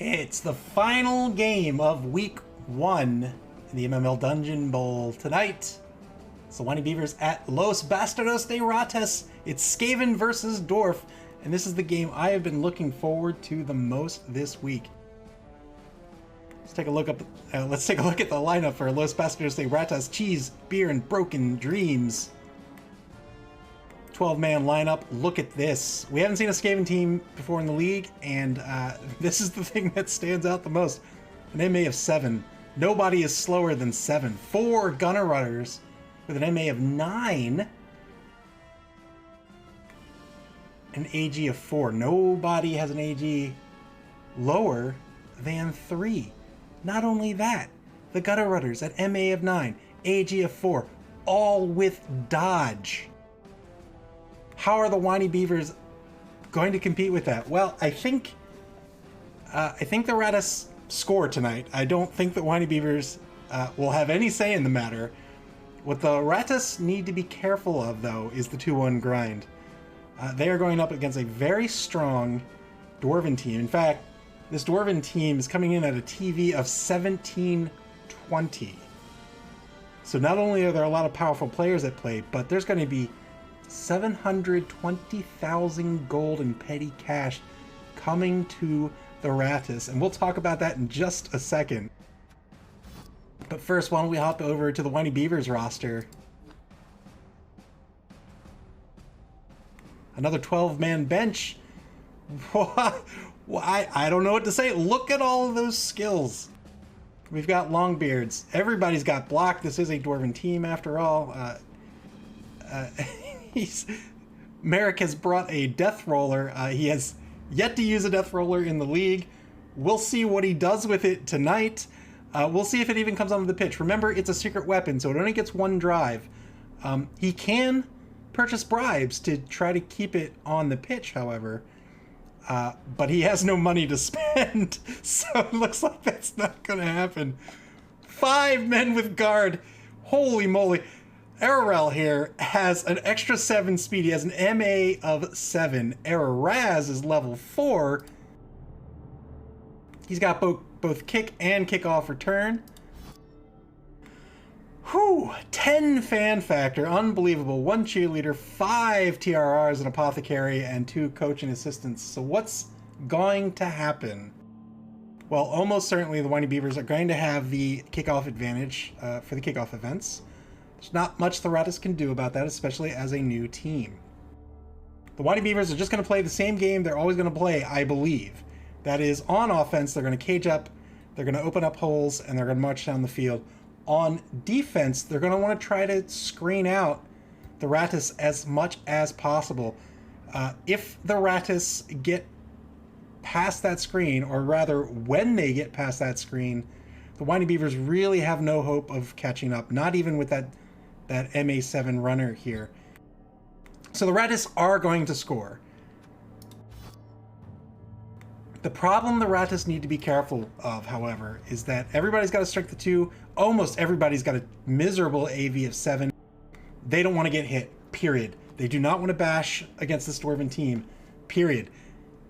It's the final game of week 1 in the MML Dungeonbowl tonight. It's the Winey Bevers at Los Bastardos de Ratas. It's Skaven versus Dwarf, and this is the game I have been looking forward to the most this week. Let's take a look at the lineup for Los Bastardos de Ratas. Cheese, beer, and broken dreams. 12-man lineup. Look at this. We haven't seen a Skaven team before in the league, and this is the thing that stands out the most. An MA of 7. Nobody is slower than 7. 4 Gunner Runners with an MA of 9. An AG of 4. Nobody has an AG lower than 3. Not only that, the Gunner Runners at MA of 9, AG of 4, all with dodge. How are the Winey Bevers going to compete with that? Well, I think the Ratas score tonight. I don't think that Winey Bevers will have any say in the matter. What the Ratas need to be careful of, though, is the 2-1 grind. They are going up against a very strong Dwarven team. In fact, this Dwarven team is coming in at a TV of 1720. So not only are there a lot of powerful players at play, but there's going to be 720,000 gold in petty cash coming to the Ratas, and we'll talk about that in just a second. But first, why don't we hop over to the Winey Bevers roster. Another 12-man bench. I don't know what to say. Look at all of those skills. We've got Longbeards. Everybody's got block. This is a Dwarven team after all. Merrick has brought a death roller. He has yet to use a death roller in the league. We'll see what he does with it tonight. We'll see if it even comes onto the pitch. Remember, it's a secret weapon, so it only gets 1 drive. He can purchase bribes to try to keep it on the pitch, however. But he has no money to spend, so it looks like that's not going to happen. 5 men with guard. Holy moly. Ararel here has an extra 7 speed. He has an MA of 7. Araraz is level 4. He's got both kick and kickoff return. Whew, 10 fan factor, unbelievable. 1 cheerleader, 5 TRRs, an apothecary, and 2 coach and assistants. So what's going to happen? Well, almost certainly the Winey Bevers are going to have the kickoff advantage for the kickoff events. There's not much the Ratas can do about that, especially as a new team. The Winey Bevers are just going to play the same game they're always going to play, I believe. That is, on offense, they're going to cage up, they're going to open up holes, and they're going to march down the field. On defense, they're going to want to try to screen out the Ratas as much as possible. If the Ratas get past that screen, or rather, when they get past that screen, the Winey Bevers really have no hope of catching up, not even with that MA7 runner here. So the Ratas are going to score. The problem the Ratas need to be careful of, however, is that everybody's got a strength of 2. Almost everybody's got a miserable AV of 7. They don't want to get hit, period. They do not want to bash against this Dwarven team, period.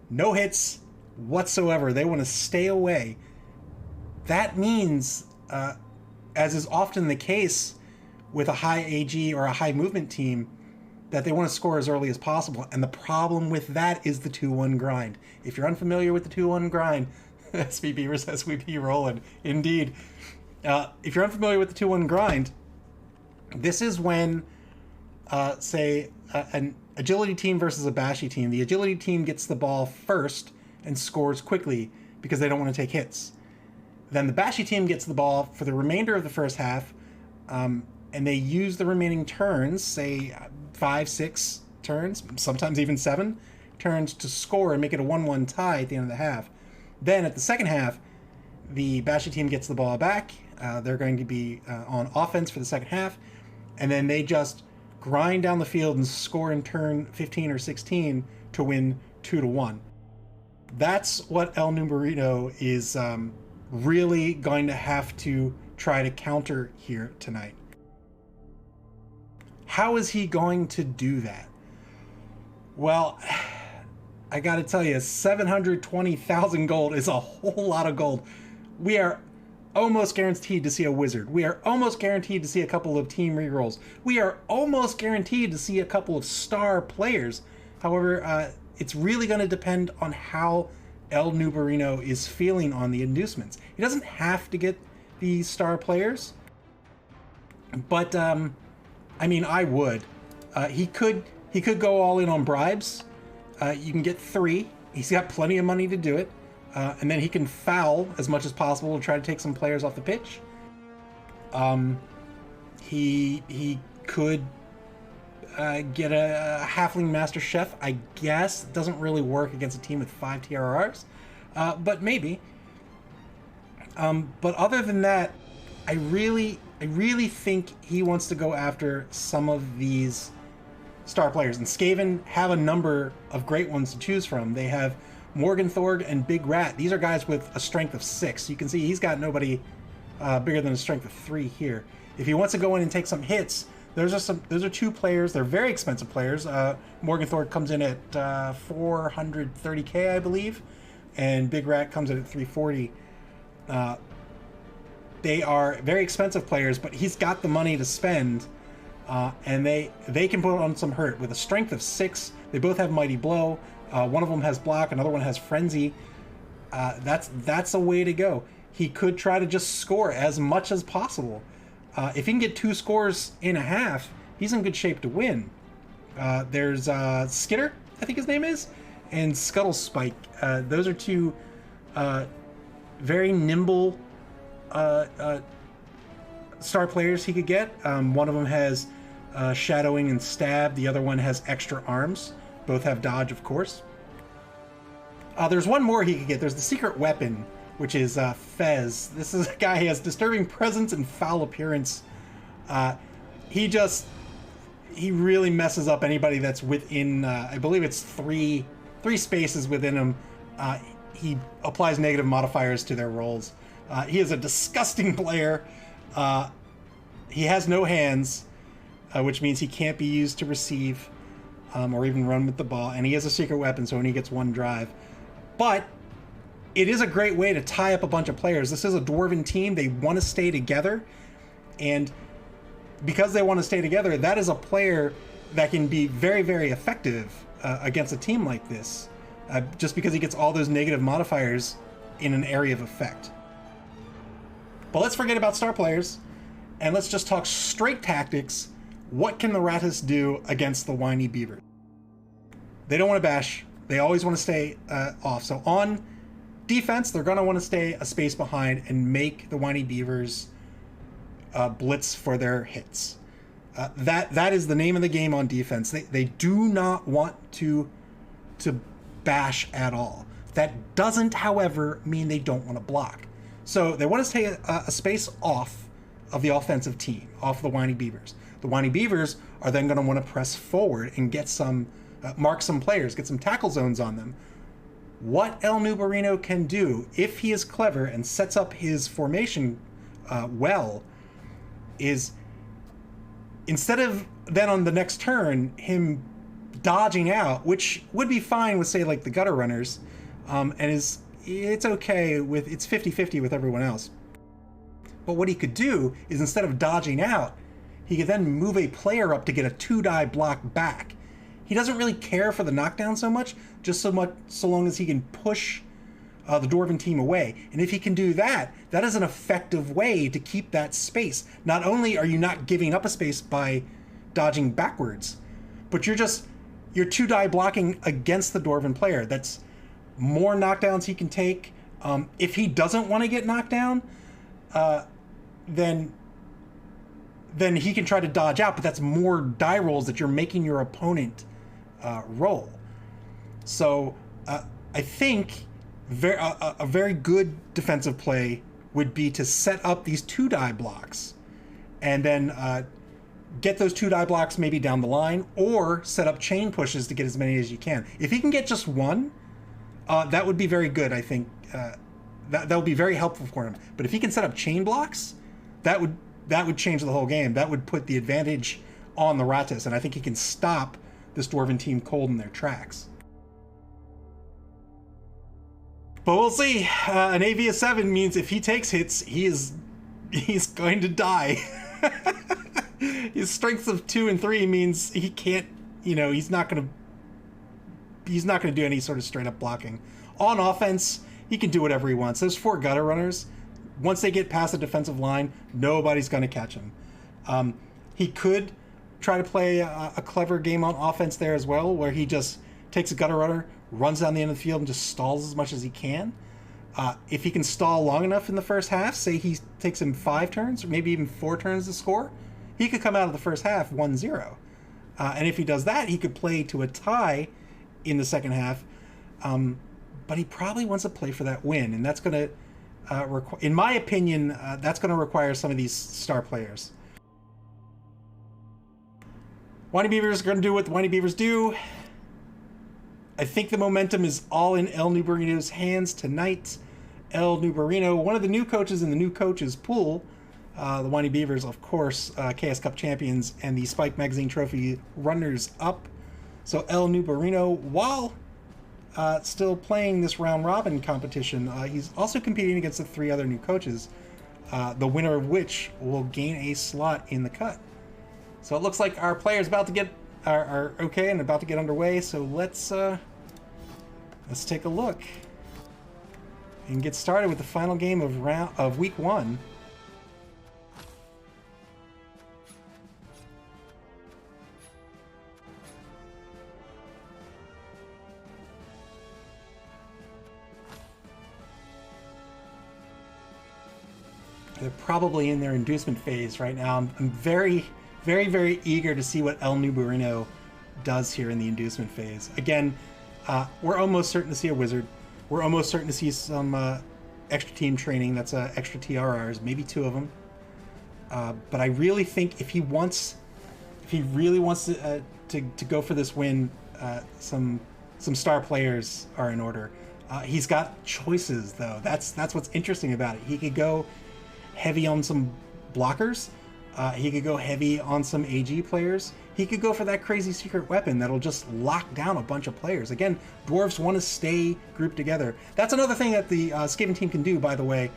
No hits whatsoever. They want to stay away. That means, as is often the case with a high AG or a high movement team, that they want to score as early as possible. And the problem with that is the 2-1 grind. If you're unfamiliar with the 2-1 grind, SB Beaver says we be rolling. Indeed. If you're unfamiliar with the 2-1 grind, this is when, say, an agility team versus a bashy team. The agility team gets the ball first and scores quickly because they don't want to take hits. Then the bashy team gets the ball for the remainder of the first half, and they use the remaining turns, say 5, 6 turns, sometimes even 7 turns, to score and make it a 1-1 tie at the end of the half. Then at the second half, the bashy team gets the ball back. They're going to be on offense for the second half, and then they just grind down the field and score in turn 15 or 16 to win 2-1. That's what El Numerito is really going to have to try to counter here tonight. How is he going to do that? Well, I gotta tell you, 720,000 gold is a whole lot of gold. We are almost guaranteed to see a wizard. We are almost guaranteed to see a couple of team rerolls. We are almost guaranteed to see a couple of star players. However, it's really going to depend on how El Nubarino is feeling on the inducements. He doesn't have to get these star players, but I mean, I would. He could go all in on bribes. You can get 3. He's got plenty of money to do it. And then he can foul as much as possible to try to take some players off the pitch. He could get a Halfling Master Chef, I guess. It doesn't really work against a team with 5 TRRs, but maybe. But other than that, I really think he wants to go after some of these star players. And Skaven have a number of great ones to choose from. They have Morgenthorg and Big Rat. These are guys with a strength of 6. You can see he's got nobody bigger than a strength of 3 here. If he wants to go in and take some hits, those are 2 players. They're very expensive players. Morgenthorg comes in at 430k, I believe, and Big Rat comes in at 340. They are very expensive players, but he's got the money to spend, and they can put on some hurt. With a strength of 6, they both have Mighty Blow. One of them has block, another one has frenzy. That's a way to go. He could try to just score as much as possible. If he can get 2 scores in a half, he's in good shape to win. There's Skitter, I think his name is, and Scuttle Spike. Those are 2 very nimble star players he could get. One of them has shadowing and stab. The other one has extra arms. Both have dodge, of course. There's one more he could get. There's the secret weapon, which is Fez. This is a guy who has disturbing presence and foul appearance. He really messes up anybody that's within, I believe it's three spaces within him. He applies negative modifiers to their rolls. He is a disgusting player. He has no hands, which means he can't be used to receive or even run with the ball. And he has a secret weapon, so only gets 1 drive. But it is a great way to tie up a bunch of players. This is a Dwarven team. They want to stay together. And because they want to stay together, that is a player that can be very, very effective against a team like this. Just because he gets all those negative modifiers in an area of effect. But let's forget about star players, and let's just talk straight tactics. What can the Ratas do against the Winey Bevers? They don't want to bash. They always want to stay off. So on defense, they're going to want to stay a space behind and make the Winey Bevers blitz for their hits. That is the name of the game on defense. They do not want to bash at all. That doesn't, however, mean they don't want to block. So they want to stay a space off of the offensive team, off the Winey Bevers. The Winey Bevers are then going to want to press forward and get some, mark some players, get some tackle zones on them. What El Nubarino can do, if he is clever and sets up his formation well, is instead of then on the next turn, him dodging out, which would be fine with, say, like the gutter runners, and it's okay with, it's 50-50 with everyone else. But what he could do is, instead of dodging out, he could then move a player up to get a 2-die block back. He doesn't really care for the knockdown so much, just so long as he can push the Dwarven team away. And if he can do that, that is an effective way to keep that space. Not only are you not giving up a space by dodging backwards, but you're 2-die blocking against the Dwarven player. That's more knockdowns he can take. If he doesn't want to get knocked down, then he can try to dodge out, but that's more die rolls that you're making your opponent roll. So I think a very good defensive play would be to set up these 2-die blocks and then get those 2-die blocks maybe down the line, or set up chain pushes to get as many as you can. If he can get just one, that would be very good, I think. That would be very helpful for him. But if he can set up chain blocks, that would change the whole game. That would put the advantage on the Ratas, and I think he can stop this Dwarven team cold in their tracks. But we'll see. An AV of 7 means if he takes hits, he's going to die. His strengths of 2 and 3 means he can't, he's not gonna do any sort of straight up blocking. On offense, he can do whatever he wants. Those 4 gutter runners, once they get past the defensive line, nobody's gonna catch him. He could try to play a clever game on offense there as well, where he just takes a gutter runner, runs down the end of the field, and just stalls as much as he can. If he can stall long enough in the first half, say he takes him 5 turns, or maybe even 4 turns to score, he could come out of the first half 1-0. And if he does that, he could play to a tie in the second half. But he probably wants to play for that win, and that's going to, in my opinion, that's going to require some of these star players. Winey Bevers are going to do what the Winey Bevers do. I think the momentum is all in El Nubarino's hands tonight. El Nubarino, one of the new coaches in the new coaches pool. The Winey Bevers, of course, KS Cup champions and the Spike Magazine Trophy runners-up. So El Nubarino, while still playing this round-robin competition, he's also competing against the 3 other new coaches, the winner of which will gain a slot in the cut. So it looks like our players about to are okay and about to get underway. So let's take a look and get started with the final game of week 1. They're probably in their inducement phase right now. I'm very, very, very eager to see what El Nubarino does here in the inducement phase. Again, we're almost certain to see a wizard. We're almost certain to see some extra team training. That's extra TRRs, maybe 2 of them. But I really think if he really wants to go for this win, some star players are in order. He's got choices though. That's what's interesting about it. He could go heavy on some blockers. He could go heavy on some AG players. He could go for that crazy secret weapon that'll just lock down a bunch of players. Again, dwarves want to stay grouped together. That's another thing that the Skaven team can do, by the way.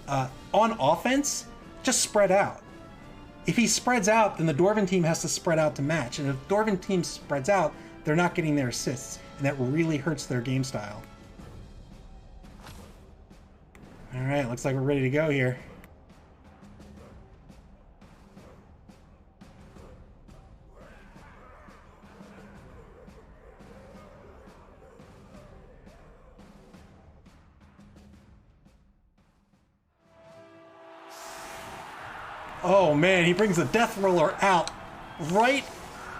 On offense, just spread out. If he spreads out, then the Dwarven team has to spread out to match. And if the Dwarven team spreads out, they're not getting their assists. And that really hurts their game style. All right, looks like we're ready to go here. Oh man, he brings the Death Roller out right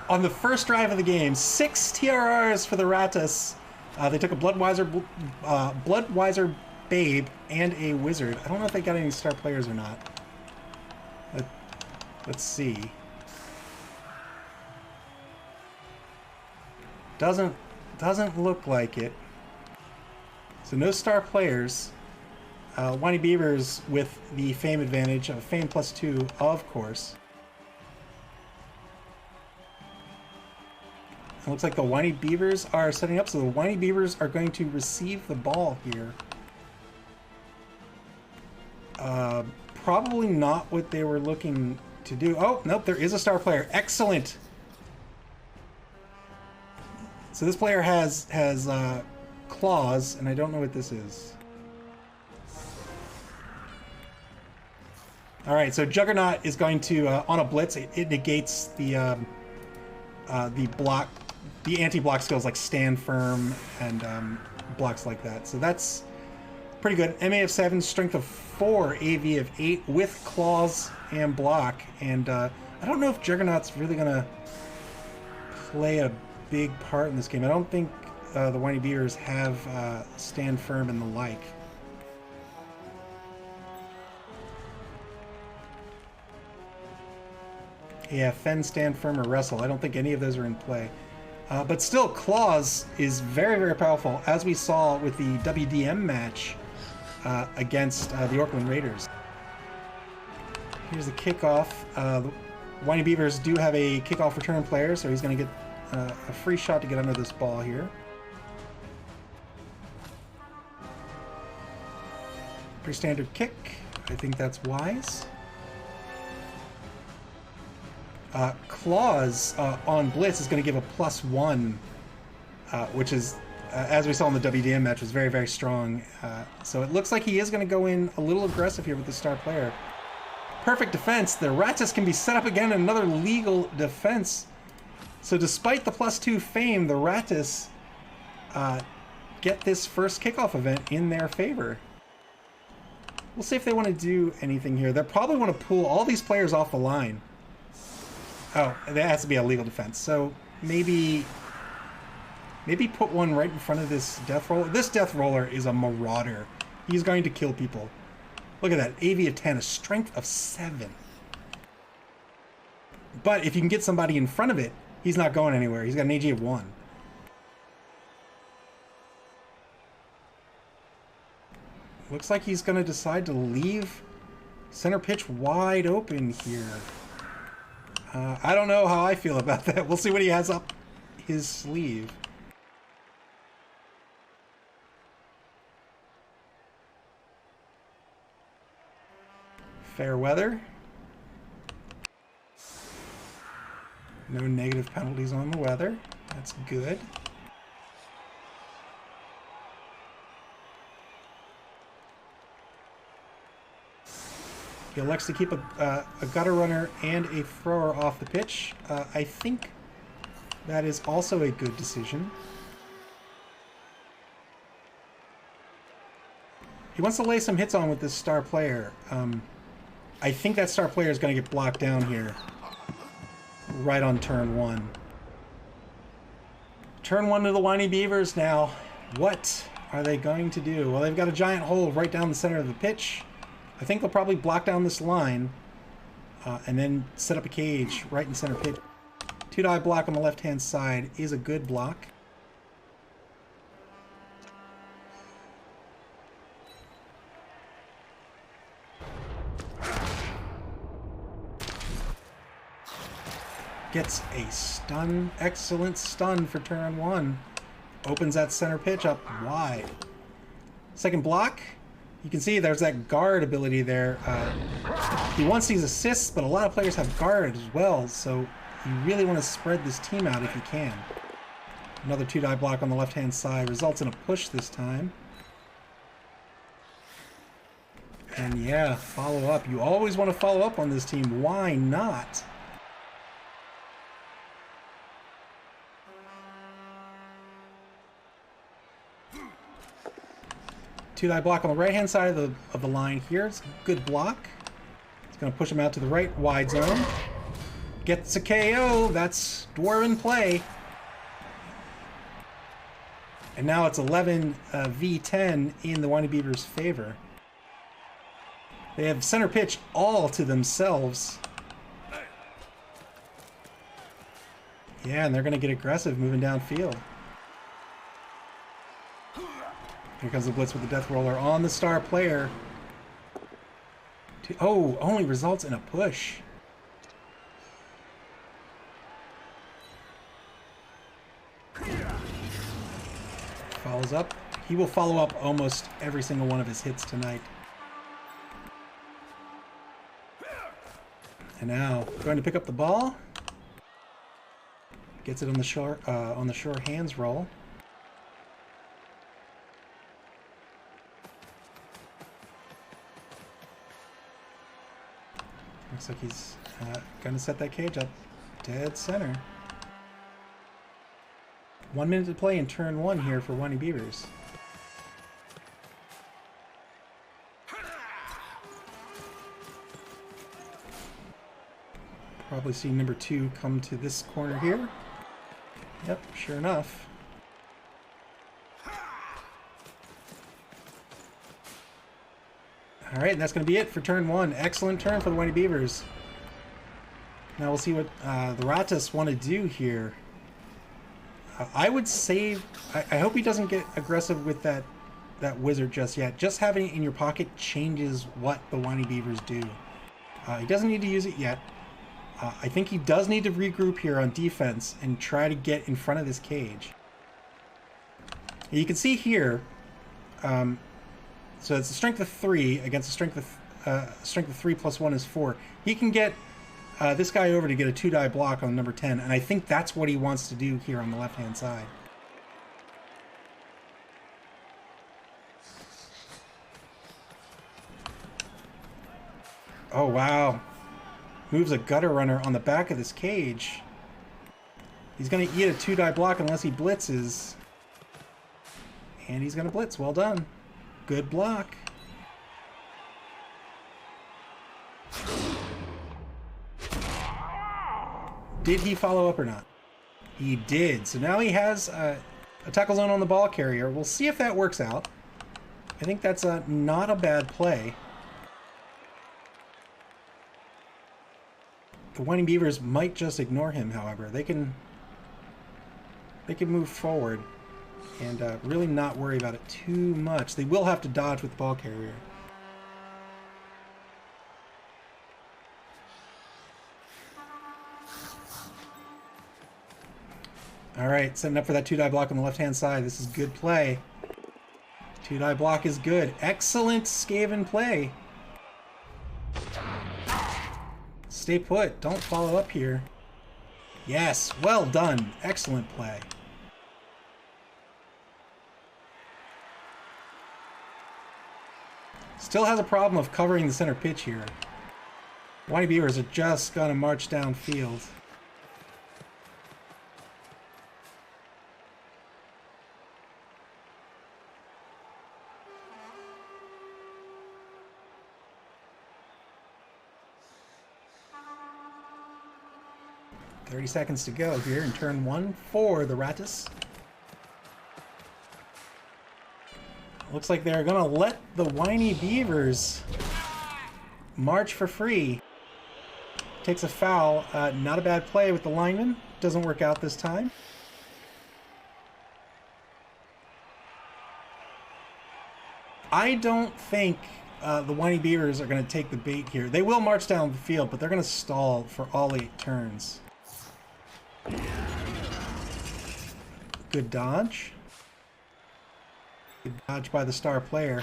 on the first drive of the game. 6 TRRs for the Ratas. They took a Bloodwiser Babe and a Wizard. I don't know if they got any star players or not. Let's see. Doesn't look like it. So no star players. Winey Bevers with the fame advantage of fame +2, of course. It looks like the Winey Bevers are setting up, so the Winey Bevers are going to receive the ball here. Probably not what they were looking to do. Oh, nope, there is a star player. Excellent. So this player has claws, and I don't know what this is. All right, so Juggernaut is going to on a blitz. It negates the anti-block skills like stand firm and blocks like that. So that's pretty good. MA of 7, strength of 4, AV of 8 with claws and block. And I don't know if Juggernaut's really gonna play a big part in this game. I don't think the Winey Bevers have stand firm and the like. Yeah, fend, stand firm, or wrestle. I don't think any of those are in play. But still, claws is very, very powerful, as we saw with the WDM match against the Orkland Raiders. Here's the kickoff. The Winey Bevers do have a kickoff return player, so he's going to get a free shot to get under this ball here. Pretty standard kick. I think that's wise. Claws on Blitz is going to give a +1, which is, as we saw in the WDM match, was very, very strong. So it looks like he is going to go in a little aggressive here with the star player. Perfect defense. The Ratas can be set up again in another legal defense. So despite the +2 fame, the Ratas get this first kickoff event in their favor. We'll see if they want to do anything here. They'll probably want to pull all these players off the line. Oh, that has to be a legal defense. So maybe put one right in front of this death roller. This death roller is a marauder. He's going to kill people. Look at that. AV of 10, a strength of 7. But if you can get somebody in front of it, he's not going anywhere. He's got an AG of 1. Looks like he's going to decide to leave center pitch wide open here. I don't know how I feel about that. We'll see what he has up his sleeve. Fair weather. No negative penalties on the weather. That's good. He elects to keep a gutter runner and a thrower off the pitch. I think that is also a good decision. He wants to lay some hits on with this star player. I think that star player is going to get blocked down here. Right on turn 1. Turn 1 to the Winey Bevers now. What are they going to do? Well, they've got a giant hole right down the center of the pitch. I think they'll probably block down this line and then set up a cage right in center pit. 2-die block on the left-hand side is a good block. Gets a stun. Excellent stun for turn 1. Opens that center pitch up wide. Second block. You can see there's that guard ability there. He wants these assists, but a lot of players have guard as well, so you really want to spread this team out if you can. Another 2-die block on the left-hand side results in a push this time. And yeah, follow up. You always want to follow up on this team. Why not? Two-die block on the right-hand side of the line here. It's a good block. It's going to push him out to the right, wide zone. Gets a KO. That's Dwarf in play. And now it's 11 v10 in the Winey Bevers' favor. They have center pitch all to themselves. Yeah, and they're going to get aggressive moving downfield. Here comes the blitz with the death roller on the star player. Oh, only results in a push. Follows up. He will follow up almost every single one of his hits tonight. And now, going to pick up the ball. Gets it on the sure hands roll. Looks like he's going to set that cage up dead center. 1 minute to play in turn 1 here for Winey Bevers. Probably see number 2 come to this corner here. Yep, sure enough. Alright, and that's going to be it for turn 1. Excellent turn for the Winey Bevers. Now we'll see what the Ratas want to do here. I would save... I hope he doesn't get aggressive with that wizard just yet. Just having it in your pocket changes what the Winey Bevers do. He doesn't need to use it yet. I think he does need to regroup here on defense and try to get in front of this cage. You can see here... So it's a strength of 3 against a strength of 3 plus 1 is 4. He can get this guy over to get a 2-die block on number 10, and I think that's what he wants to do here on the left-hand side. Oh, wow. Moves a gutter runner on the back of this cage. He's going to eat a 2-die block unless he blitzes. And he's going to blitz. Well done. Good block. Did he follow up or not? He did. So now he has a tackle zone on the ball carrier. We'll see if that works out. I think that's not a bad play. The Winey Bevers might just ignore him, however. They can move forward and really not worry about it too much. They will have to dodge with the ball carrier. All right, setting up for that 2-die block on the left-hand side. This is good play. 2-die block is good. Excellent Skaven play. Stay put. Don't follow up here. Yes, well done. Excellent play. Still has a problem of covering the center pitch here. Winey Bevers are just going to march downfield. .30 seconds to go here in turn 1 for the Ratas. Looks like they're gonna let the Winey Bevers march for free. Takes a foul. Not a bad play with the lineman. Doesn't work out this time. I don't think the Winey Bevers are going to take the bait here. They will march down the field, but they're going to stall for all 8 turns. Good dodge. Good dodge by the star player.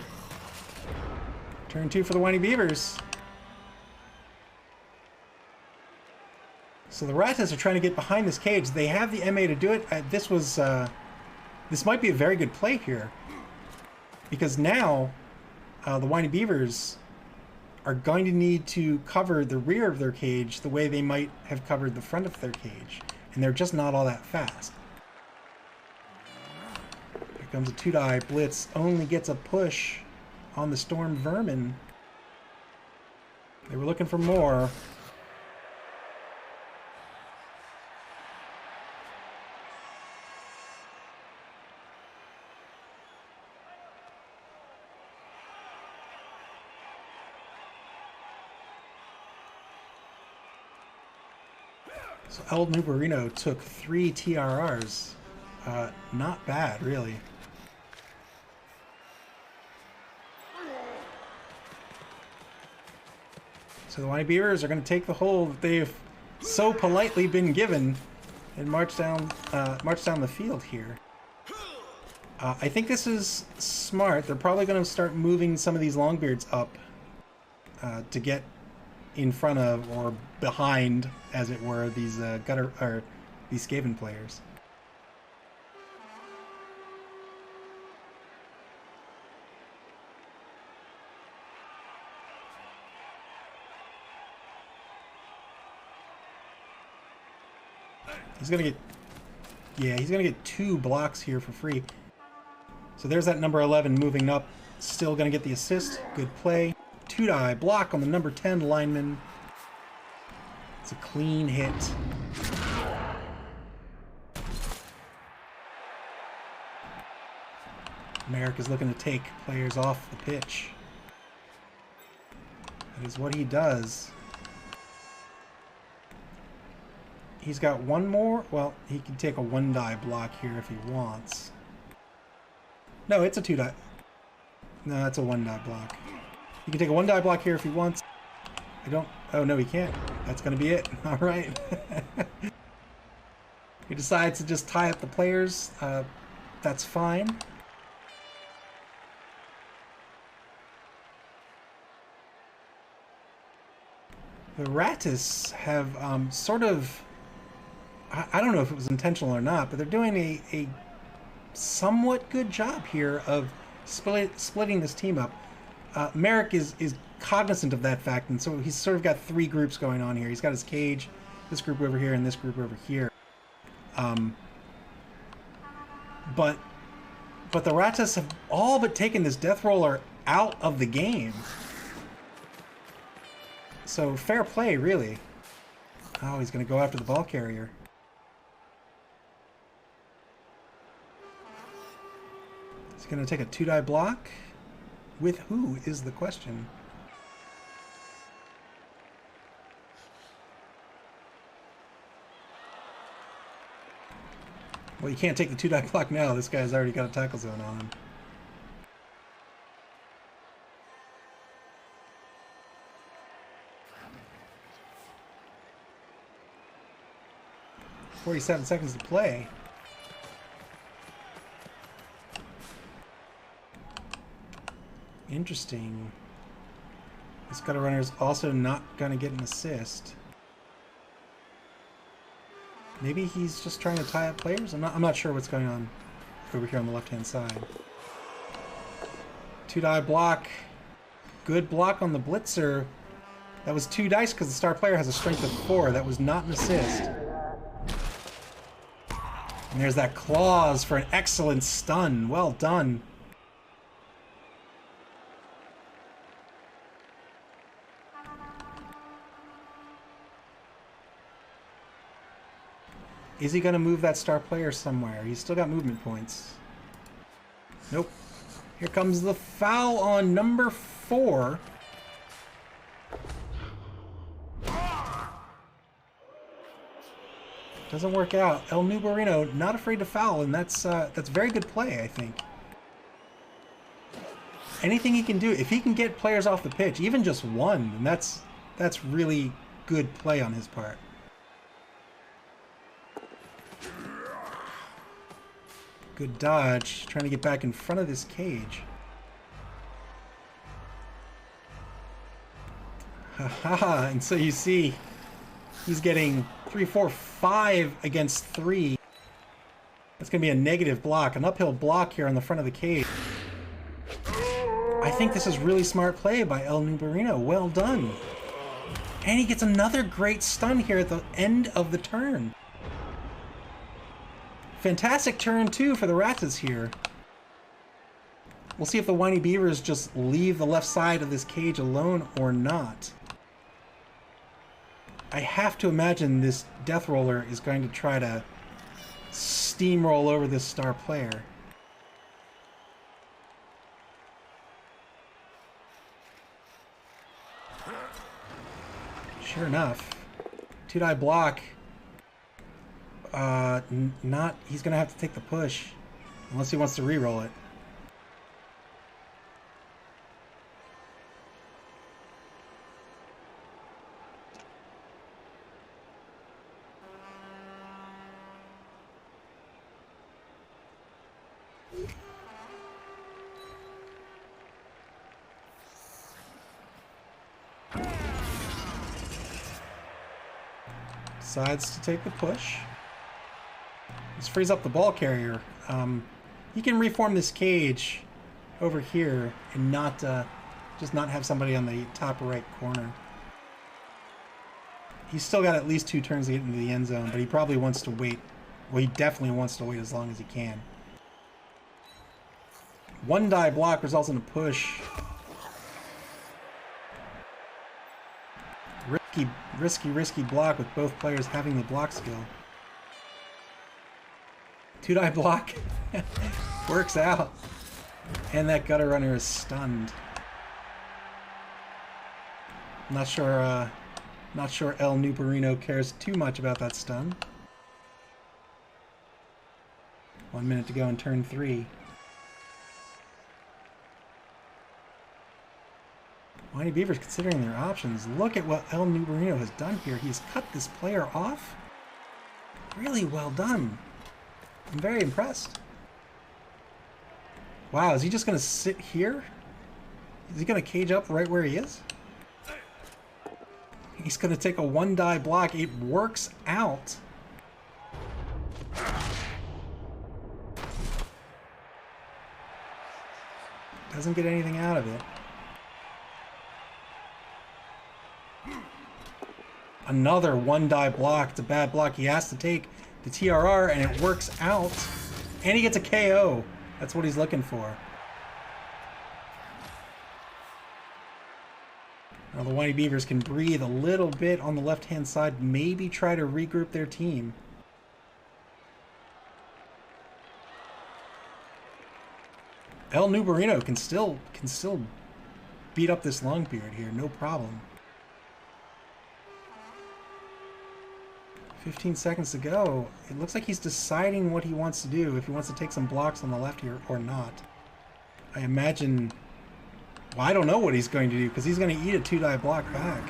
Turn 2 for the Winey Bevers. So the Ratas are trying to get behind this cage. They have the MA to do it. This might be a very good play here. Because now, the Winey Bevers are going to need to cover the rear of their cage the way they might have covered the front of their cage. And they're just not all that fast. Here comes a 2-die blitz. Only gets a push on the Storm Vermin. They were looking for more. So El Nubarino took 3 TRRs. Not bad, really. So the Winey Bevers are going to take the hole that they've so politely been given and march down the field here. I think this is smart. They're probably going to start moving some of these Longbeards up to get in front of or behind, as it were, these these Skaven players. He's gonna get 2 blocks here for free. So there's that number 11 moving up, still gonna get the assist. Good play. 2-die block on the number 10 lineman. It's a clean hit. Merrick is looking to take players off the pitch. That is what he does. He's got one more. Well, he can take a 1-die block here if he wants. No, it's a 2-die. No, it's a 1-die block. He can take a 1-die block here if he wants. Oh, no, he can't. That's going to be it. All right. He decides to just tie up the players. That's fine. The Ratas have sort of, I don't know if it was intentional or not, but they're doing a somewhat good job here of splitting this team up. Merrick is cognizant of that fact, and so he's sort of got three groups going on here. He's got his cage, this group over here, and this group over here. But the Ratas have all but taken this Death Roller out of the game. So fair play, really. Oh, he's going to go after the ball carrier. He's going to take a 2-die block. With who is the question? Well, you can't take the 2-die block now. This guy's already got a tackle zone on him. "47 seconds to play." Interesting. This gutter runner is also not going to get an assist. Maybe he's just trying to tie up players? I'm not sure what's going on over here on the left-hand side. 2-die block. Good block on the blitzer. That was 2 dice because the star player has a strength of 4. That was not an assist. And there's that claws for an excellent stun. Well done. Is he going to move that star player somewhere? He's still got movement points. Nope. Here comes the foul on number 4. Doesn't work out. El Nubarino not afraid to foul, and that's very good play, I think. Anything he can do, if he can get players off the pitch, even just one, then that's really good play on his part. Good dodge, trying to get back in front of this cage. Haha, and so you see he's getting 3, 4, 5 against 3. That's going to be a negative block, an uphill block here on the front of the cage. I think this is really smart play by El Nubarino. Well done. And he gets another great stun here at the end of the turn. Fantastic turn, too, for the Ratas here. We'll see if the Winey Bevers just leave the left side of this cage alone or not. I have to imagine this Death Roller is going to try to steamroll over this star player. Sure enough. 2-die block. He's gonna have to take the push. Unless he wants to re-roll it. Decides to take the push. This frees up the ball carrier. He can reform this cage over here and not just not have somebody on the top right corner. He's still got at least 2 turns to get into the end zone, but he probably wants to wait. Well, he definitely wants to wait as long as he can. 1-die block results in a push. Risky block with both players having the block skill. 2-die block works out, and that gutter runner is stunned. Not sure El Nubarino cares too much about that stun. 1 minute to go in turn 3. Winey Bevers considering their options. Look at what El Nubarino has done here. He's cut this player off. Really well done. I'm very impressed. Wow, is he just going to sit here? Is he going to cage up right where he is? He's going to take a 1-die block. It works out. Doesn't get anything out of it. Another 1-die block. It's a bad block. He has to take the TRR, and it works out. And he gets a KO. That's what he's looking for. Now the Winey Bevers can breathe a little bit on the left-hand side. Maybe try to regroup their team. El Nubarino can still beat up this Longbeard here, no problem. 15 seconds to go. It looks like he's deciding what he wants to do, if he wants to take some blocks on the left here or not. I imagine... Well, I don't know what he's going to do, because he's going to eat a 2-die block back.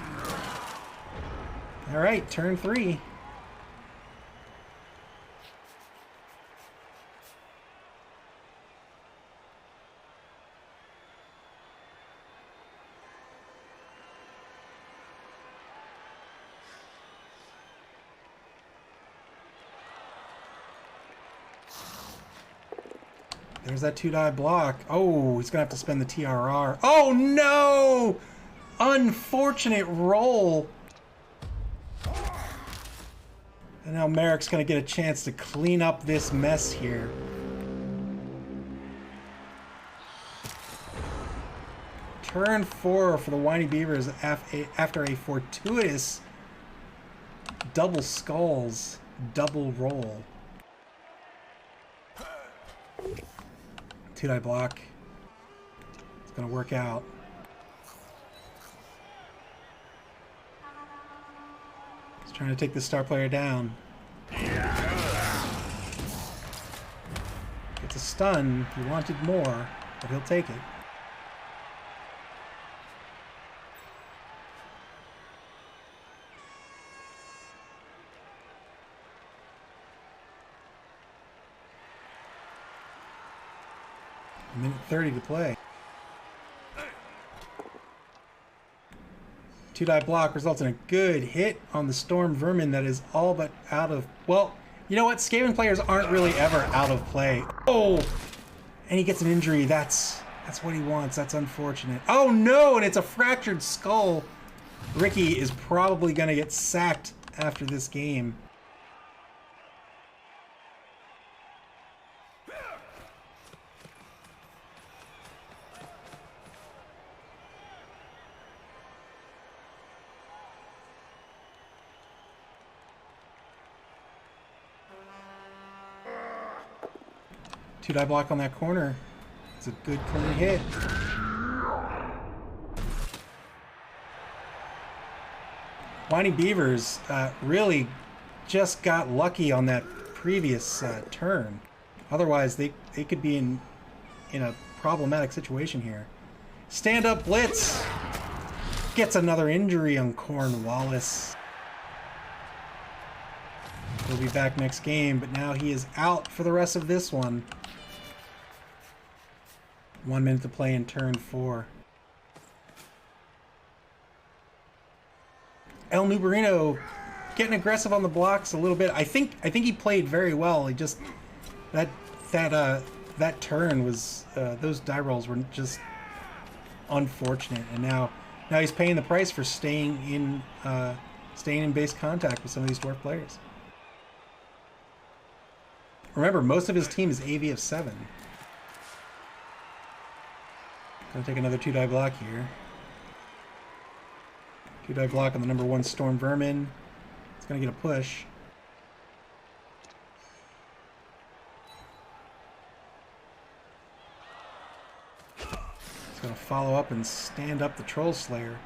Alright, turn 3. There's that 2-die block. Oh, he's going to have to spend the TRR. Oh, no! Unfortunate roll. And now Merrick's going to get a chance to clean up this mess here. Turn 4 for the Winey Bevers after a fortuitous double skulls, double roll. 2-die block. It's gonna work out. He's trying to take the star player down. It's a stun. He wanted more, but he'll take it. Minute 30 to play. 2-die block results in a good hit on the Storm Vermin that is all but out of... Well, you know what? Skaven players aren't really ever out of play. Oh! And he gets an injury. That's what he wants. That's unfortunate. Oh no! And it's a fractured skull. Ricky is probably going to get sacked after this game. Two-die block on that corner. It's a good clean hit. Winey Bevers really just got lucky on that previous turn. Otherwise, they could be in a problematic situation here. Stand-up blitz gets another injury on Cornwallis. He'll be back next game, but now he is out for the rest of this one. 1 minute to play in turn 4. El Nubarino getting aggressive on the blocks a little bit. I think he played very well. He just that turn was those die rolls were just unfortunate, and now he's paying the price for staying in base contact with some of these dwarf players. Remember, most of his team is AV of 7. Gonna take another 2-die block here. 2-die block on the number 1 Storm Vermin. It's gonna get a push. It's gonna follow up and stand up the Troll Slayer.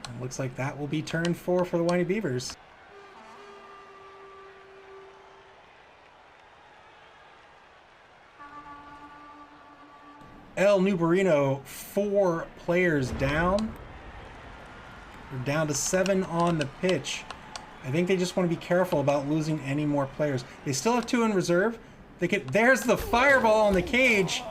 And looks like that will be turn 4 for the Winey Bevers. El Nubarino, 4 players down. We're down to 7 on the pitch. I think they just want to be careful about losing any more players. They still have 2 in reserve. There's the fireball on the cage.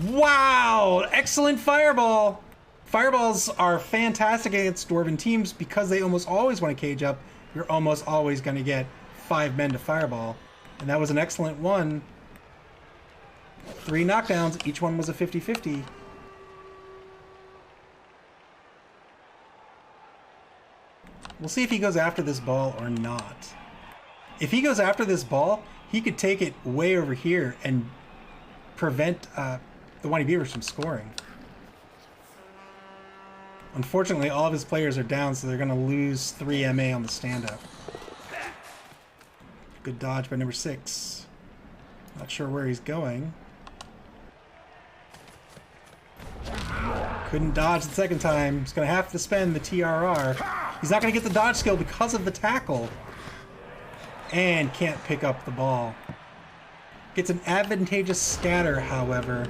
Wow! Excellent fireball! Fireballs are fantastic against Dwarven teams because they almost always want to cage up. You're almost always going to get 5 men to fireball. And that was an excellent one. 3 knockdowns, each one was a 50-50. We'll see if he goes after this ball or not. If he goes after this ball, he could take it way over here and prevent the Winey Bevers from scoring. Unfortunately, all of his players are down, so they're going to lose 3 MA on the stand-up. Good dodge by number 6. Not sure where he's going. Couldn't dodge the second time. He's going to have to spend the TRR. He's not going to get the dodge skill because of the tackle. And can't pick up the ball. Gets an advantageous scatter, however.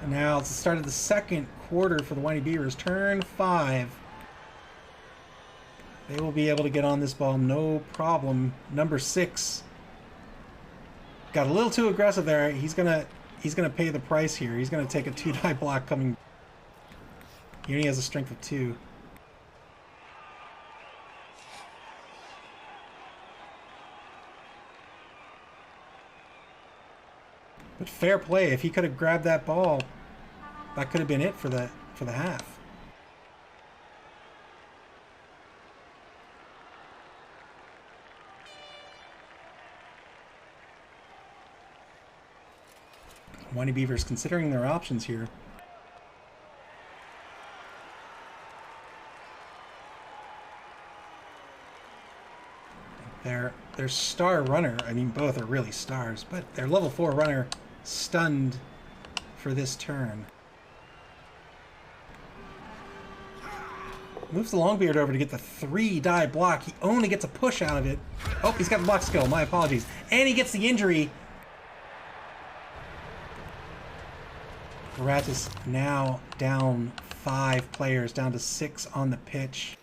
And now it's the start of the second quarter for the Winey Bevers. Turn 5. They will be able to get on this ball no problem. Number 6 got a little too aggressive there. He's gonna pay the price here. He's gonna take a 2-die block coming. He only has a strength of 2. But fair play. If he could have grabbed that ball, that could have been it for the half. Winey Bevers considering their options here. Their star runner, I mean both are really stars, but their level 4 runner stunned for this turn. Moves the Longbeard over to get the 3-die block. He only gets a push out of it. Oh, he's got the block skill. My apologies. And he gets the injury. Ratas now down 5 players, down to 6 on the pitch.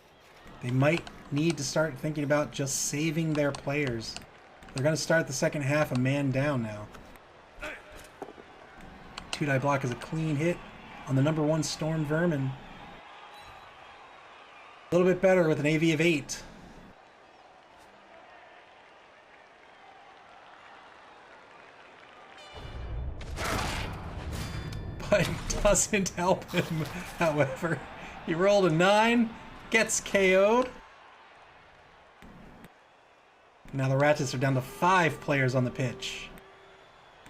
They might need to start thinking about just saving their players. They're going to start the second half a man down now. 2-die block is a clean hit on the number 1 Storm Vermin. A little bit better with an AV of 8. But doesn't help him, however. He rolled a 9, gets KO'd. Now the Ratas are down to 5 players on the pitch.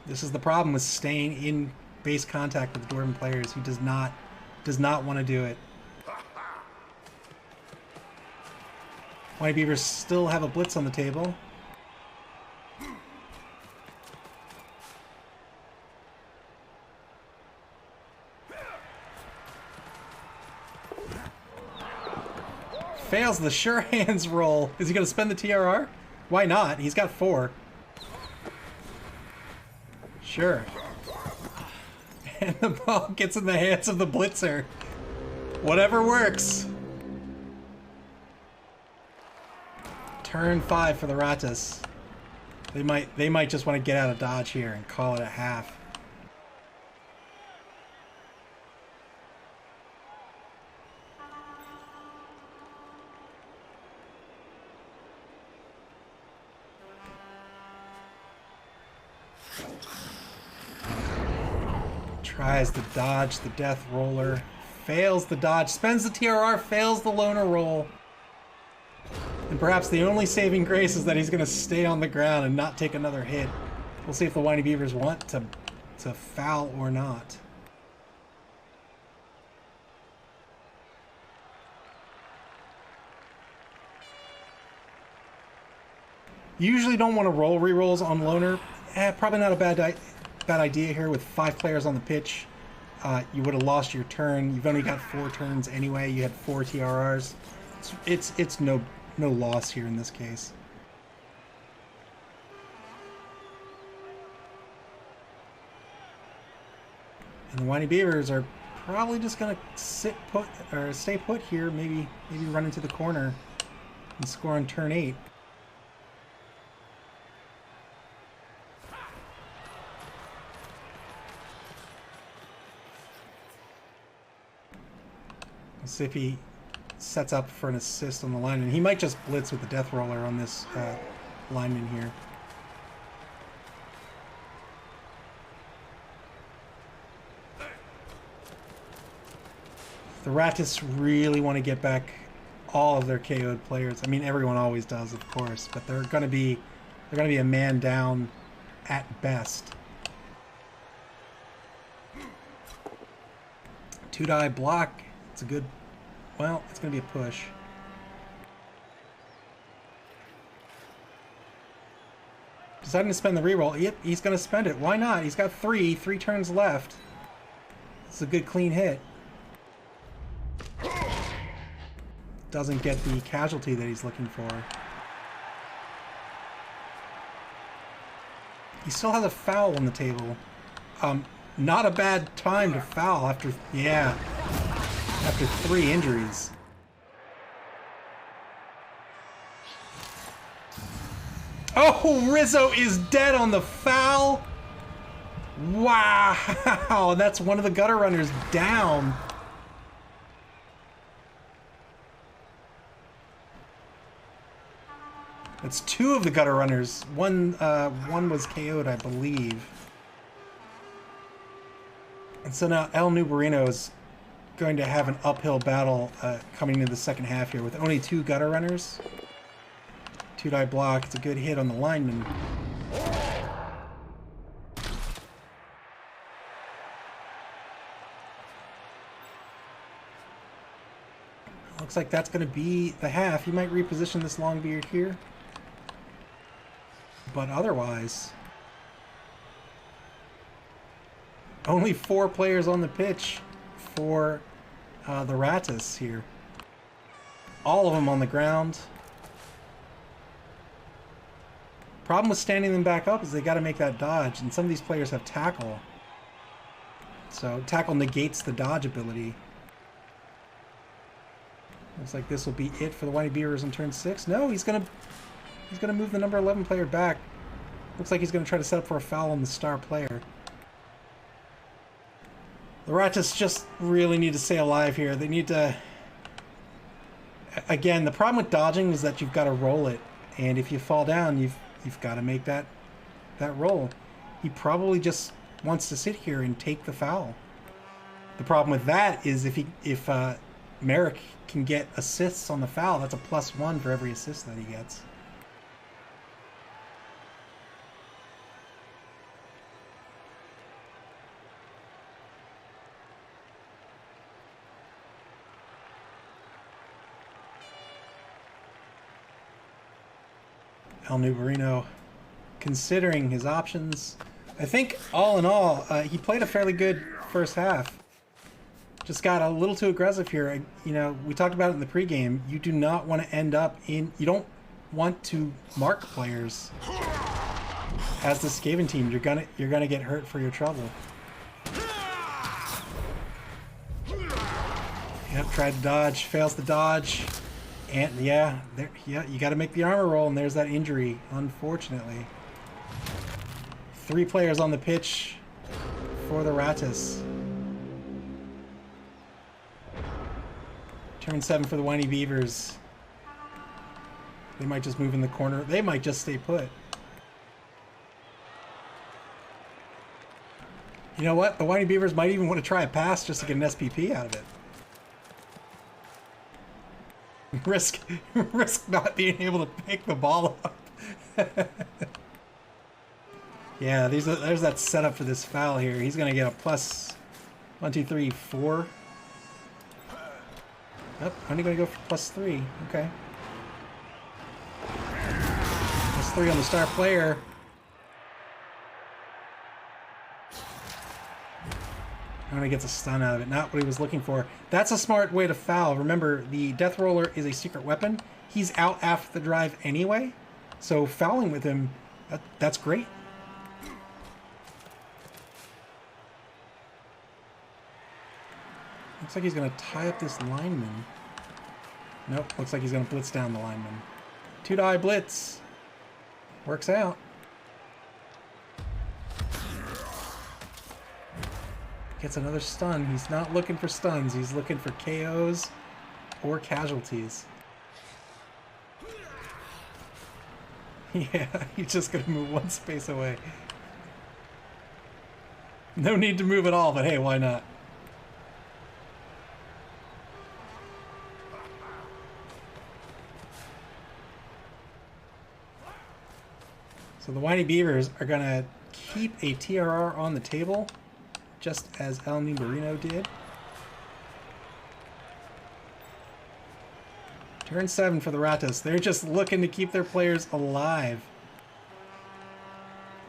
This is the problem with staying in base contact with the Dwarven players. He does not want to do it. Winey Bevers still have a blitz on the table. Fails the sure hands roll. Is he going to spend the TRR? Why not? He's got 4. Sure. And the ball gets in the hands of the blitzer. Whatever works. Turn 5 for the Ratas. They might just want to get out of dodge here and call it a half. Tries to dodge the death roller. Fails the dodge. Spends the TRR. Fails the loner roll. And perhaps the only saving grace is that he's going to stay on the ground and not take another hit. We'll see if the Winey Bevers want to foul or not. You usually don't want to roll rerolls on loner. Probably not a bad idea here with 5 players on the pitch. You would have lost your turn. You've only got 4 turns anyway. You had 4 TRRs. It's no loss here in this case. And the Winey Bevers are probably just gonna stay put here. Maybe run into the corner and score on turn 8. see if he sets up for an assist on the lineman. He might just blitz with the death roller on this lineman here. The Ratas really want to get back all of their KO'd players. I mean, everyone always does, of course, but they're going to be a man down at best. 2-die block. It's a good. Well, it's going to be a push. Deciding to spend the reroll. Yep, he's going to spend it. Why not? He's got 3 turns left. It's a good clean hit. Doesn't get the casualty that he's looking for. He still has a foul on the table. Not a bad time to foul after 3 injuries. Oh, Rizzo is dead on the foul. Wow, that's one of the gutter runners down. That's 2 of the gutter runners. One was KO'd, I believe. And so now El Nubarino is going to have an uphill battle coming into the second half here with only 2 gutter runners. 2-die block. It's a good hit on the lineman. Looks like that's going to be the half. He might reposition this Longbeard here. But otherwise, only 4 players on the pitch for the Ratas here. All of them on the ground. Problem with standing them back up is they got to make that dodge, and some of these players have tackle. So tackle negates the dodge ability. Looks like this will be it for the Winey Bevers on turn 6. No, he's gonna move the number 11 player back. Looks like he's gonna try to set up for a foul on the star player. The Ratas just really need to stay alive here. They need to. Again, the problem with dodging is that you've got to roll it, and if you fall down, you've got to make that roll. He probably just wants to sit here and take the foul. The problem with that is if Merrick can get assists on the foul, that's a +1 for every assist that he gets. El Nubarino considering his options. I think all in all, he played a fairly good first half. Just got a little too aggressive here. You know, we talked about it in the pregame. You do not want to end up in. You don't want to mark players as the Skaven team. You're gonna get hurt for your trouble. Yep, tried to dodge, fails to dodge, and yeah, you got to make the armor roll, and there's that injury. Unfortunately, 3 players on the pitch for the Ratas. Turn 7 for the Winey Bevers. They might just move in the corner. They might just stay put. You know what? The Winey Bevers might even want to try a pass just to get an SPP out of it. Risk not being able to pick the ball up. Yeah, there's that setup for this foul here. He's going to get a +1, 2, 3, 4. Yep, only going to go for +3. Okay. +3 on the star player. Only gets a stun out of it. Not what he was looking for. That's a smart way to foul. Remember, the Death Roller is a secret weapon. He's out after the drive anyway. So fouling with him, that's great. Looks like he's going to tie up this lineman. Nope, looks like he's going to blitz down the lineman. 2-die blitz. Works out. Gets another stun. He's not looking for stuns. He's looking for KOs or casualties. Yeah, he's just gonna move one space away. No need to move at all, but hey, why not? So the Winey Bevers are gonna keep a TRR on the table, just as El Numerino did. Turn 7 for the Ratas. They're just looking to keep their players alive.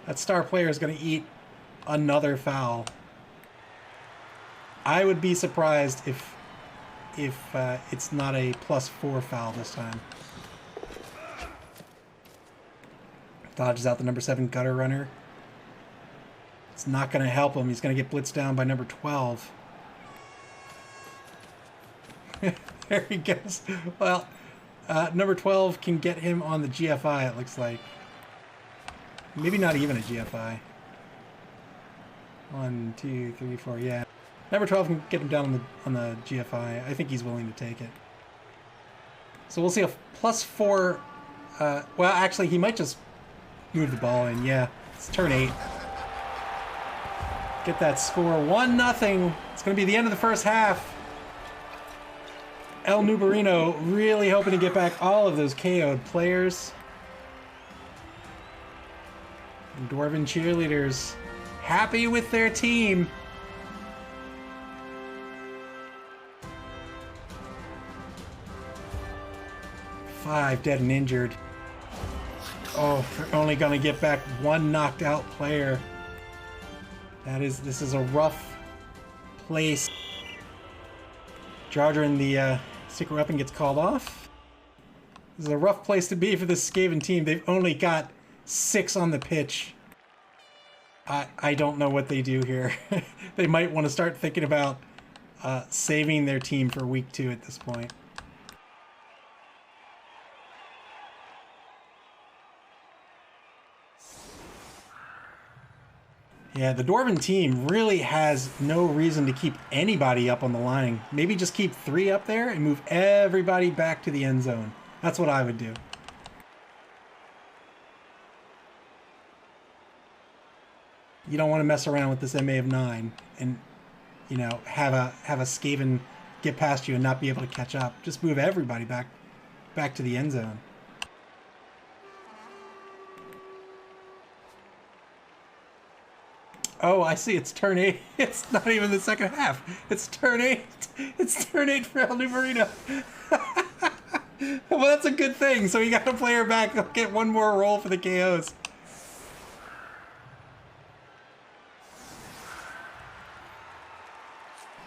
That star player is going to eat another foul. I would be surprised if it's not a +4 foul this time. Dodges out the number 7 gutter runner. It's not going to help him. He's going to get blitzed down by number 12. There he goes. Well, number 12 can get him on the GFI, it looks like. Maybe not even a GFI. 1, 2, 3, 4, yeah. Number 12 can get him down on the GFI. I think he's willing to take it. So we'll see a +4. Well, actually, he might just move the ball in. Yeah, it's turn 8. Get that score. 1-0. It's going to be the end of the first half. El Numerino really hoping to get back all of those KO'd players. And Dwarven cheerleaders happy with their team. Five dead and injured. Oh, they're only going to get back one knocked out player. This is a rough place. Charger in the secret weapon gets called off. This is a rough place to be for this Skaven team. They've only got 6 on the pitch. I don't know what they do here. They might want to start thinking about saving their team for week 2 at this point. Yeah, the Dwarven team really has no reason to keep anybody up on the line. Maybe just keep 3 up there and move everybody back to the end zone. That's what I would do. You don't want to mess around with this MA of 9 and, you know, have a Skaven get past you and not be able to catch up. Just move everybody back to the end zone. Oh, I see. It's turn 8. It's not even the second half. It's turn 8. It's turn 8 for El Numerino. Well, that's a good thing. So he got a player back. He'll get one more roll for the KOs.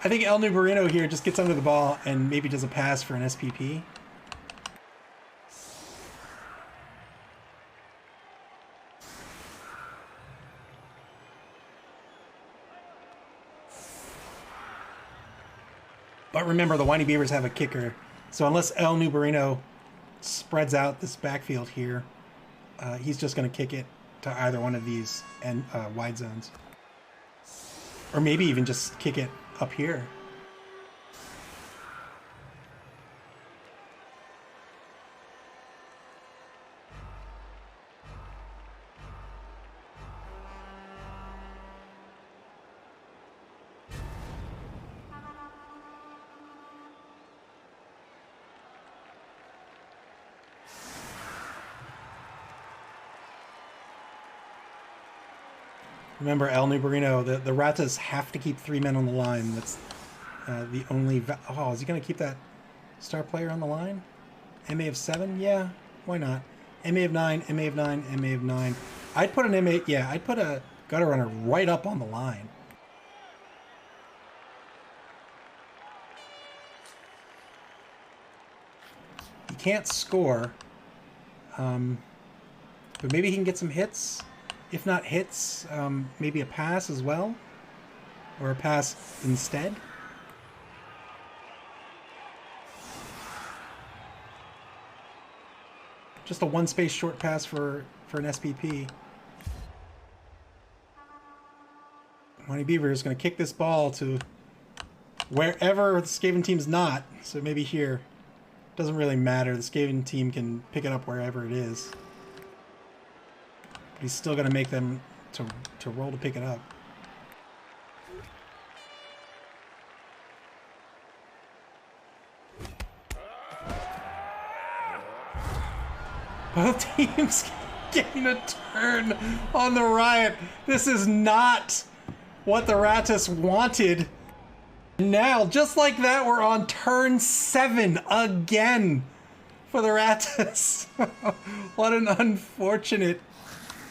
I think El Numerino here just gets under the ball and maybe does a pass for an SPP. But remember, the Winey Bevers have a kicker. So unless El Numerino spreads out this backfield here, he's just going to kick it to either one of these wide zones. Or maybe even just kick it up here. Remember, El Numerino, the Ratas have to keep 3 men on the line. That's the only... Oh, is he going to keep that star player on the line? MA of 7? Yeah, why not? MA of 9, MA of 9, MA of 9. I'd put an MA... Yeah, I'd put a gutter runner right up on the line. He can't score. But maybe he can get some hits. If not hits, maybe a pass as well, or a pass instead. Just a one-space short pass for an SPP. Winey Beaver is going to kick this ball to wherever the Skaven team's not, so maybe here. Doesn't really matter. The Skaven team can pick it up wherever it is. But he's still going to make them to roll to pick it up. Both teams getting a turn on the riot. This is not what the Ratas wanted. Now, just like that, we're on turn 7 again for the Ratas. What an unfortunate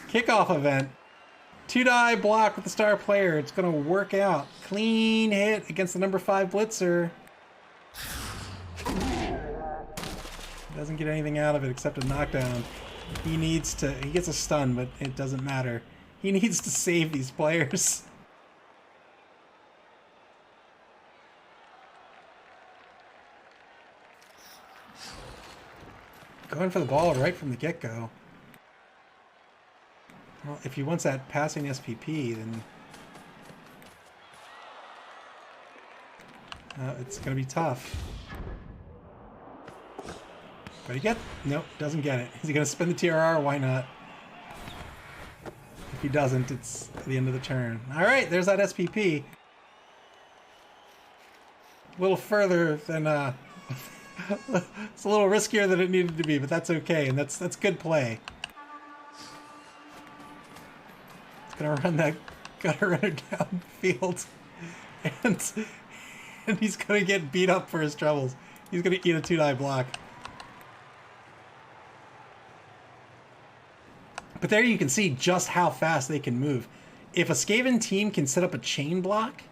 kickoff event. 2-die block with the star player. It's going to work out. Clean hit against the number 5 blitzer. Doesn't get anything out of it except a knockdown. He gets a stun, but it doesn't matter. He needs to save these players. Going for the ball right from the get-go. Well, if he wants that passing SPP, then it's going to be tough. But he nope, doesn't get it. Is he going to spin the TRR? Why not? If he doesn't, it's the end of the turn. All right, there's that SPP. A little further than it's a little riskier than it needed to be, but that's okay, and that's good play. It's gonna run that gutter runner downfield, and he's gonna get beat up for his troubles. He's gonna eat a 2-die block. But there you can see just how fast they can move. If a Skaven team can set up a chain block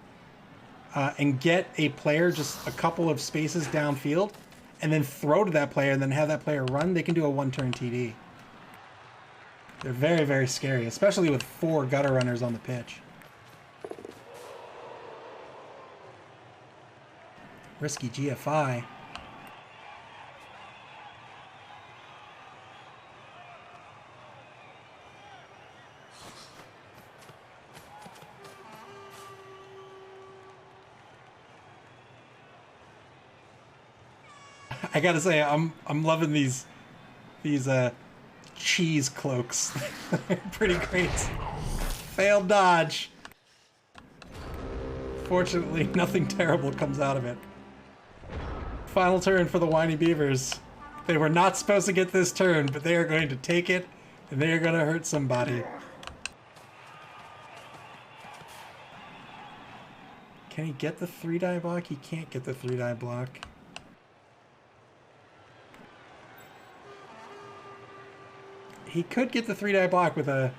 and get a player just a couple of spaces downfield and then throw to that player and then have that player run, they can do a 1-turn TD. They're very, very scary, especially with 4 gutter runners on the pitch. Risky GFI. I gotta say, I'm loving these cheese cloaks. They're pretty great. Failed dodge. Fortunately, nothing terrible comes out of it. Final turn for the Winey Bevers. They were not supposed to get this turn, but they are going to take it, and they are going to hurt somebody. Can he get the 3-die block? He can't get the 3-die block. He could get the 3-die block with a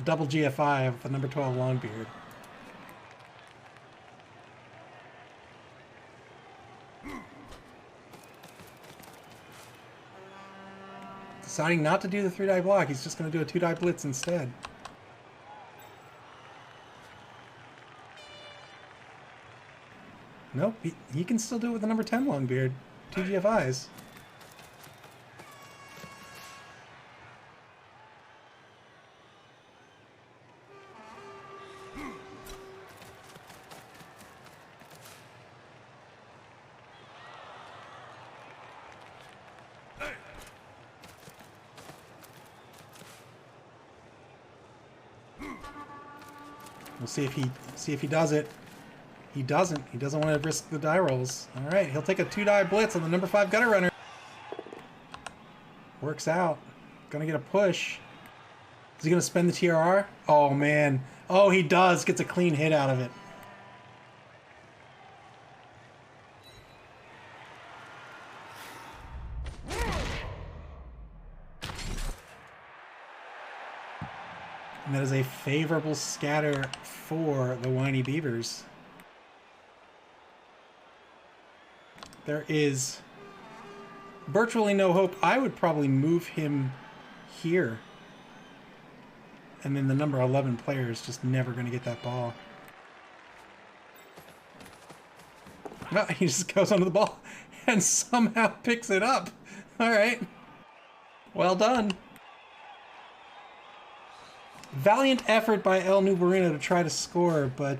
double GFI with the number 12 Longbeard. Deciding not to do the 3-die block, he's just going to do a 2-die blitz instead. Nope, he can still do it with the number 10 Longbeard. 2 GFIs. We'll see if he does it. He doesn't. He doesn't want to risk the die rolls. All right, he'll take a 2-die blitz on the number 5 gutter runner. Works out. Gonna get a push. Is he gonna spend the TRR? Oh man. Oh, he does. Gets a clean hit out of it. And that is a favorable scatter for the Winey Bevers. There is virtually no hope. I would probably move him here. And then the number 11 player is just never going to get that ball. No, he just goes under the ball and somehow picks it up. All right. Well done. Valiant effort by El Nubarino to try to score, but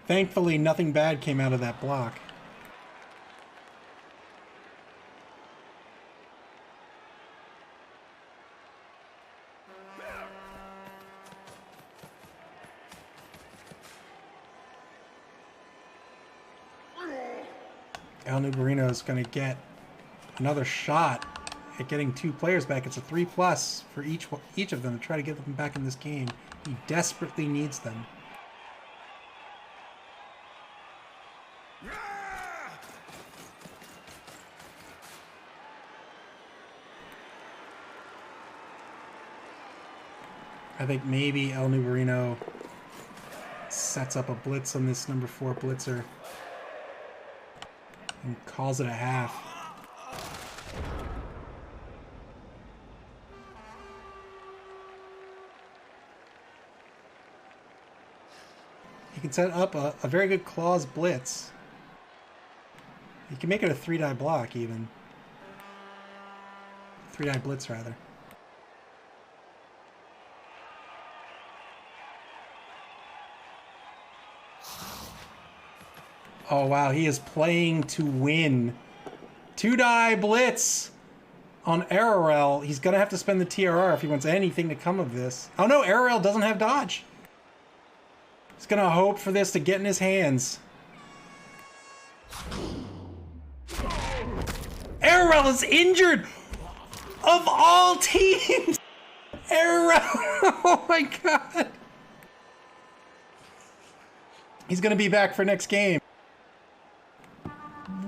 thankfully nothing bad came out of that block. El Nubarino is going to get another shot at getting 2 players back. It's a 3+ for each of them to try to get them back in this game. He desperately needs them. I think maybe El Nubarino sets up a blitz on this number 4 blitzer and calls it a half. He can set up a very good claws blitz. He can make it a 3-die block even. 3-die blitz rather. Oh wow, he is playing to win. 2-die blitz on Arorel. He's gonna have to spend the TRR if he wants anything to come of this. Oh no, Arorel doesn't have dodge. He's gonna hope for this to get in his hands. Arorel is injured! Of all teams! Arorel! Oh my god! He's gonna be back for next game.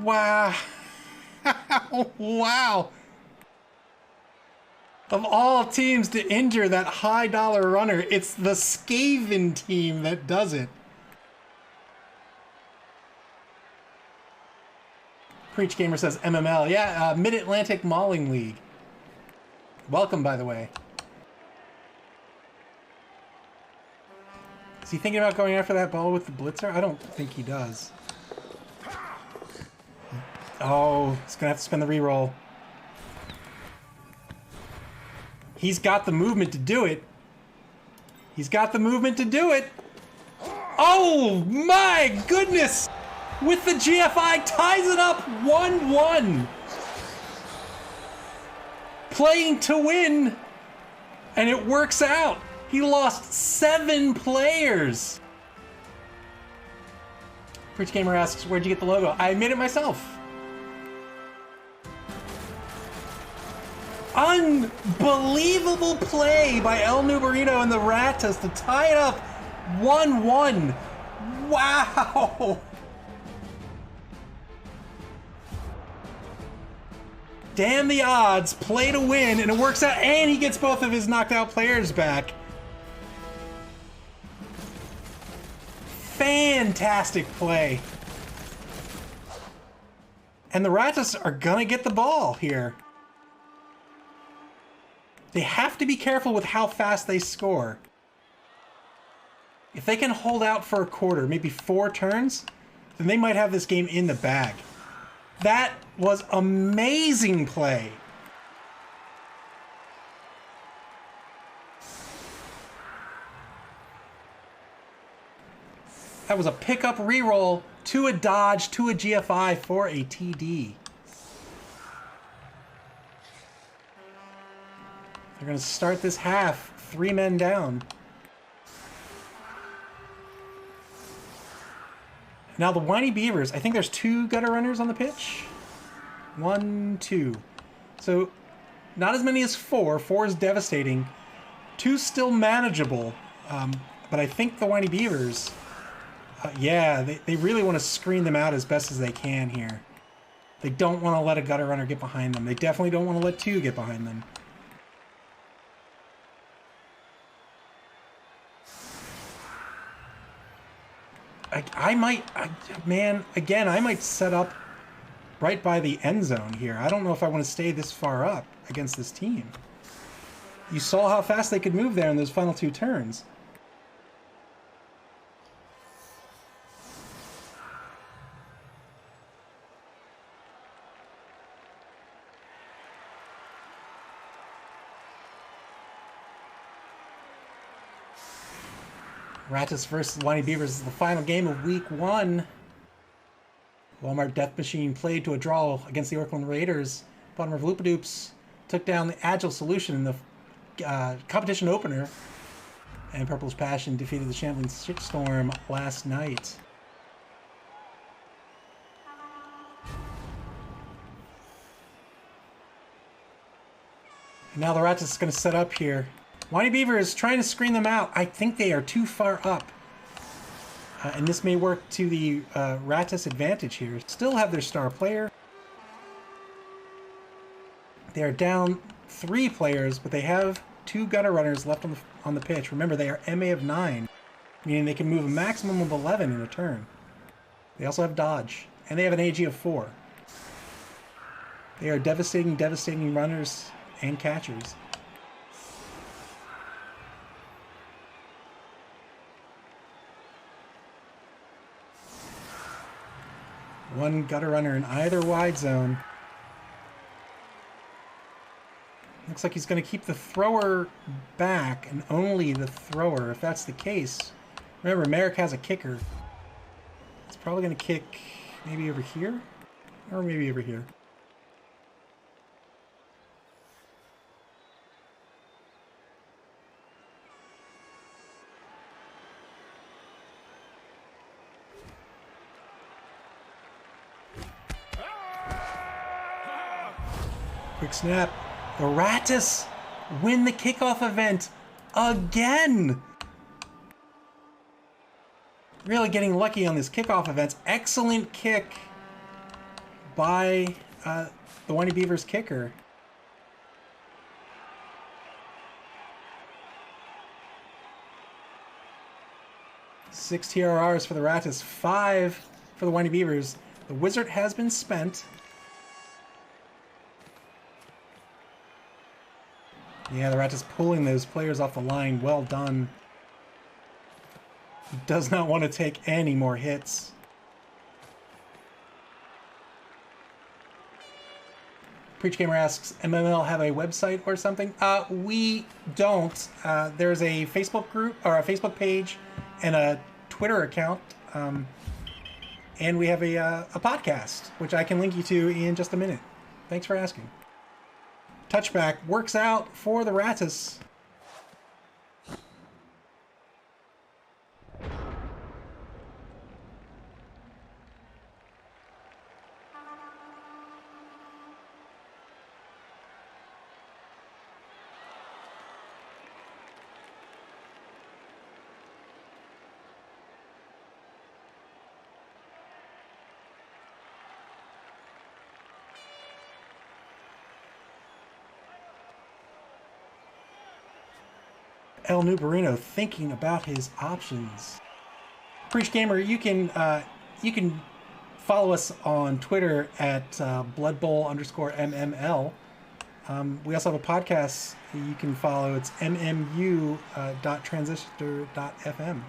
Wow. Wow. Of all teams to injure that high dollar runner, it's the Skaven team that does it. Preach Gamer says MML. Yeah, Mid-Atlantic Mauling League. Welcome, by the way. Is he thinking about going after that ball with the blitzer? I don't think he does. Oh, he's gonna have to spend the reroll. He's got the movement to do it. He's got the movement to do it. Oh my goodness! With the GFI, ties it up 1-1. Playing to win, and it works out. He lost 7 players. Preach Gamer asks, where'd you get the logo? I made it myself. Unbelievable play by El Nubarino and the Ratas to tie it up 1-1. Wow. Damn the odds, play to win, and it works out, and he gets both of his knocked out players back. Fantastic play. And the Ratas are gonna get the ball here. They have to be careful with how fast they score. If they can hold out for a quarter, maybe 4 turns, then they might have this game in the bag. That was amazing play. That was a pickup reroll to a dodge to a GFI for a TD. They're going to start this half 3 men down. Now the Winey Bevers, I think there's 2 gutter runners on the pitch. 1, 2. So not as many as 4. 4 is devastating. 2 still manageable. But I think the Winey Bevers, yeah, they really want to screen them out as best as they can here. They don't want to let a gutter runner get behind them. They definitely don't want to let 2 get behind them. I might set up right by the end zone here. I don't know if I want to stay this far up against this team. You saw how fast they could move there in those final 2 turns. Ratas versus Winey Bevers is the final game of Week 1. Walmart Death Machine played to a draw against the Oakland Raiders. Bottom of Loopadoops took down the Agile Solution in the competition opener. And Purple's Passion defeated the Shambling Shitstorm last night. Now the Ratas is going to set up here. Winey Beaver is trying to screen them out. I think they are too far up. And this may work to the Ratas advantage here. Still have their star player. They are down 3 players, but they have 2 gutter runners left on the pitch. Remember, they are MA of 9, meaning they can move a maximum of 11 in a turn. They also have dodge, and they have an AG of 4. They are devastating runners and catchers. One gutter runner in either wide zone. Looks like he's going to keep the thrower back, and only the thrower. If that's the case, remember, Merrick has a kicker. It's probably going to kick maybe over here, or maybe over here. Quick snap. The Ratas win the kickoff event again. Really getting lucky on this kickoff event. Excellent kick by the Winey Beavers kicker. Six TRRs for the Ratas, 5 for the Winey Beavers. The wizard has been spent. Yeah, the Ratas pulling those players off the line. Well done. He does not want to take any more hits. Preach Gamer asks, MML have a website or something? We don't. There's a Facebook group, or a Facebook page, and a Twitter account. And we have a podcast, which I can link you to in just a minute. Thanks for asking. Touchback works out for the Ratas. El Nubarino thinking about his options. Preach Gamer, you can follow us on Twitter at bloodbowl_MML. We also have a podcast you can follow. It's mmu.transistor.fm.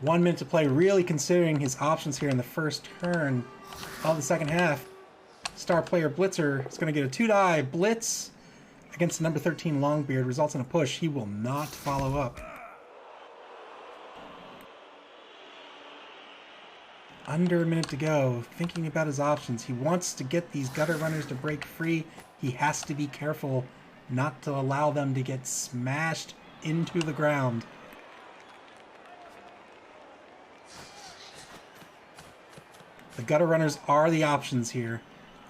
One minute to play, really considering his options here in the first turn of the second half. Star player Blitzer is going to get a 2-die blitz against number 13 Longbeard. Results in a push. He will not follow up. Under a minute to go. Thinking about his options. He wants to get these gutter runners to break free. He has to be careful not to allow them to get smashed into the ground. The gutter runners are the options here.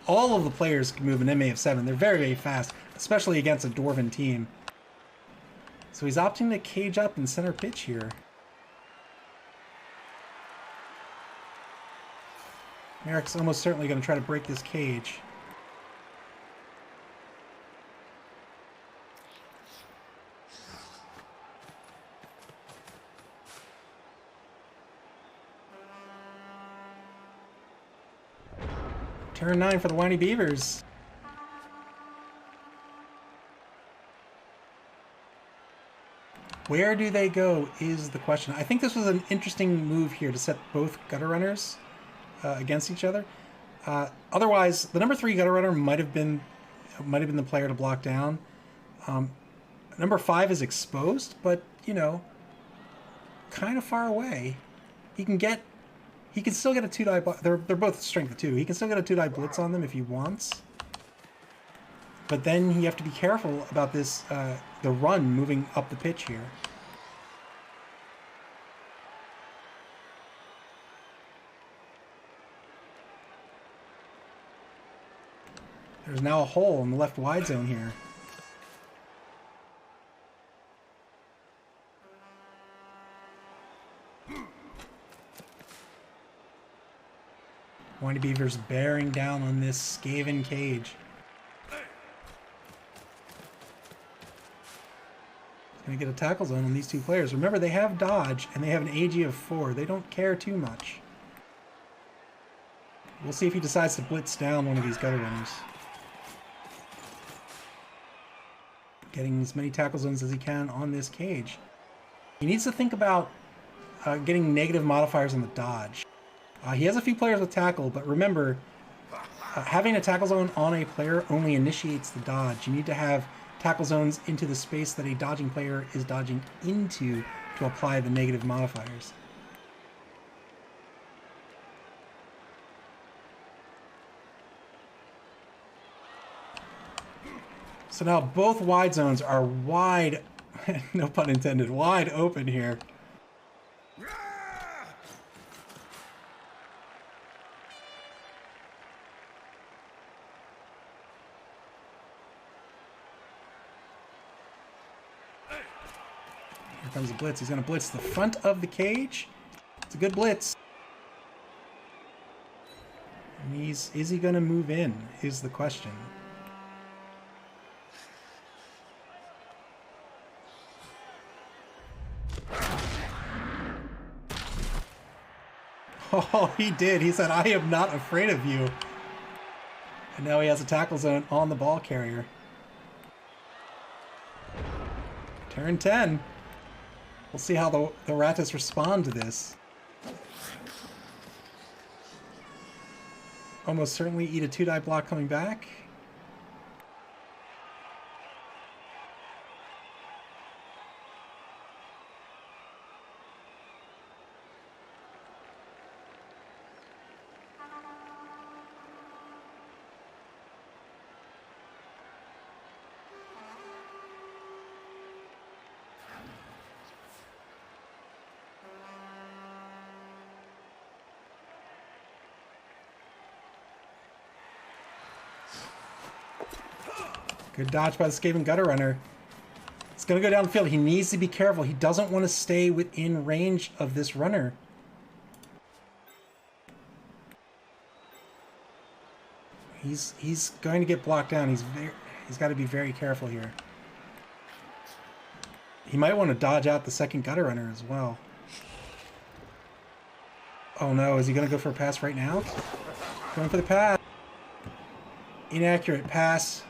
All of the players can move an MA of 7. They're very, very fast, especially against a Dwarven team. So he's opting to cage up in center pitch here. Merrick's almost certainly going to try to break this cage. Turn 9 for the Winey Beavers. Where do they go is the question. I think this was an interesting move here to set both gutter runners against each other. Otherwise, the number 3 gutter runner might have been the player to block down. Number 5 is exposed, but you know, kind of far away. He can still get a 2-die. They're both strength 2. He can still get a 2-die blitz on them if he wants. But then you have to be careful about this, the run moving up the pitch here. There's now a hole in the left wide zone here. Winey Bevers bearing down on this Skaven cage. Gonna get a tackle zone on these two players. Remember, they have dodge and they have an AG of 4. They don't care too much. We'll see if he decides to blitz down one of these gutter runners. Getting as many tackle zones as he can on this cage. He needs to think about getting negative modifiers on the dodge. He has a few players with tackle, but remember, having a tackle zone on a player only initiates the dodge. You need to have tackle zones into the space that a dodging player is dodging into to apply the negative modifiers. So now both wide zones are wide, no pun intended, wide open here. Here comes the blitz. He's going to blitz the front of the cage. It's a good blitz. And is he going to move in, is the question. Oh, he did. He said, "I am not afraid of you." And now he has a tackle zone on the ball carrier. Turn 10. We'll see how the Ratas respond to this. Almost certainly eat a 2-die block coming back. Good dodge by the Skaven gutter runner. It's going to go down the field. He needs to be careful. He doesn't want to stay within range of this runner. He's going to get blocked down. He's got to be very careful here. He might want to dodge out the second gutter runner as well. Oh no, is he going to go for a pass right now? Going for the pass. Inaccurate pass.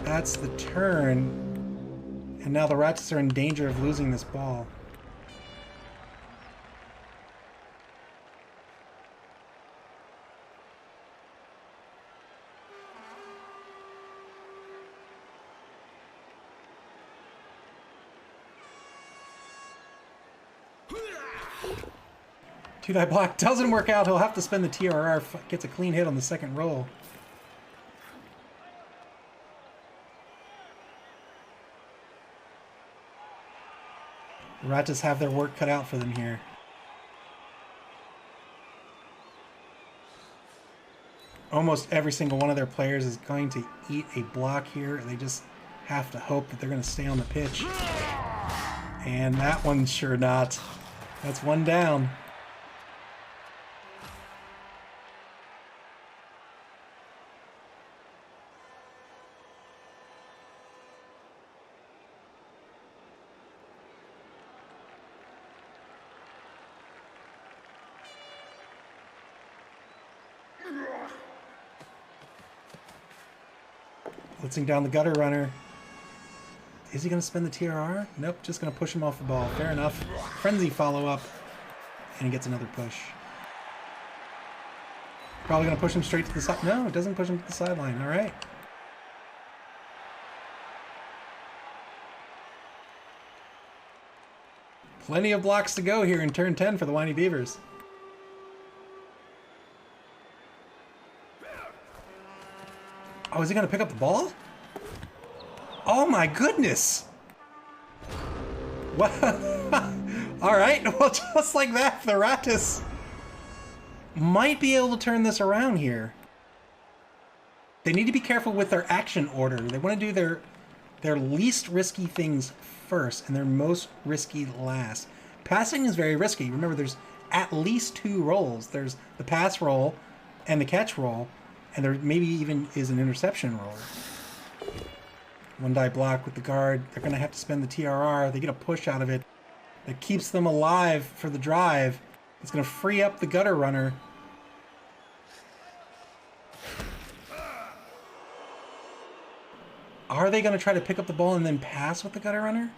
That's the turn. And now the Ratas are in danger of losing this ball. Two-die block doesn't work out. He'll have to spend the TRR. Gets a clean hit on the second roll. The Ratas have their work cut out for them here. Almost every single one of their players is going to eat a block here. They just have to hope that they're going to stay on the pitch. And that one's sure not. That's one down. Blitzing down the gutter runner. Is he going to spend the TRR? Nope, just going to push him off the ball. Fair enough. Frenzy follow-up. And he gets another push. Probably going to push him straight to the side. No, it doesn't push him to the sideline. All right. Plenty of blocks to go here in turn 10 for the Winey Bevers. Oh, is he going to pick up the ball? Oh my goodness! What? All right, well, just like that, the Ratas might be able to turn this around here. They need to be careful with their action order. They want to do their least risky things first and their most risky last. Passing is very risky. Remember, there's at least 2 rolls. There's the pass roll and the catch roll, and there maybe even is an interception roll. 1 die block with the guard. They're going to have to spend the TRR. They get a push out of it that keeps them alive for the drive. It's going to free up the gutter runner. Are they going to try to pick up the ball and then pass with the gutter runner?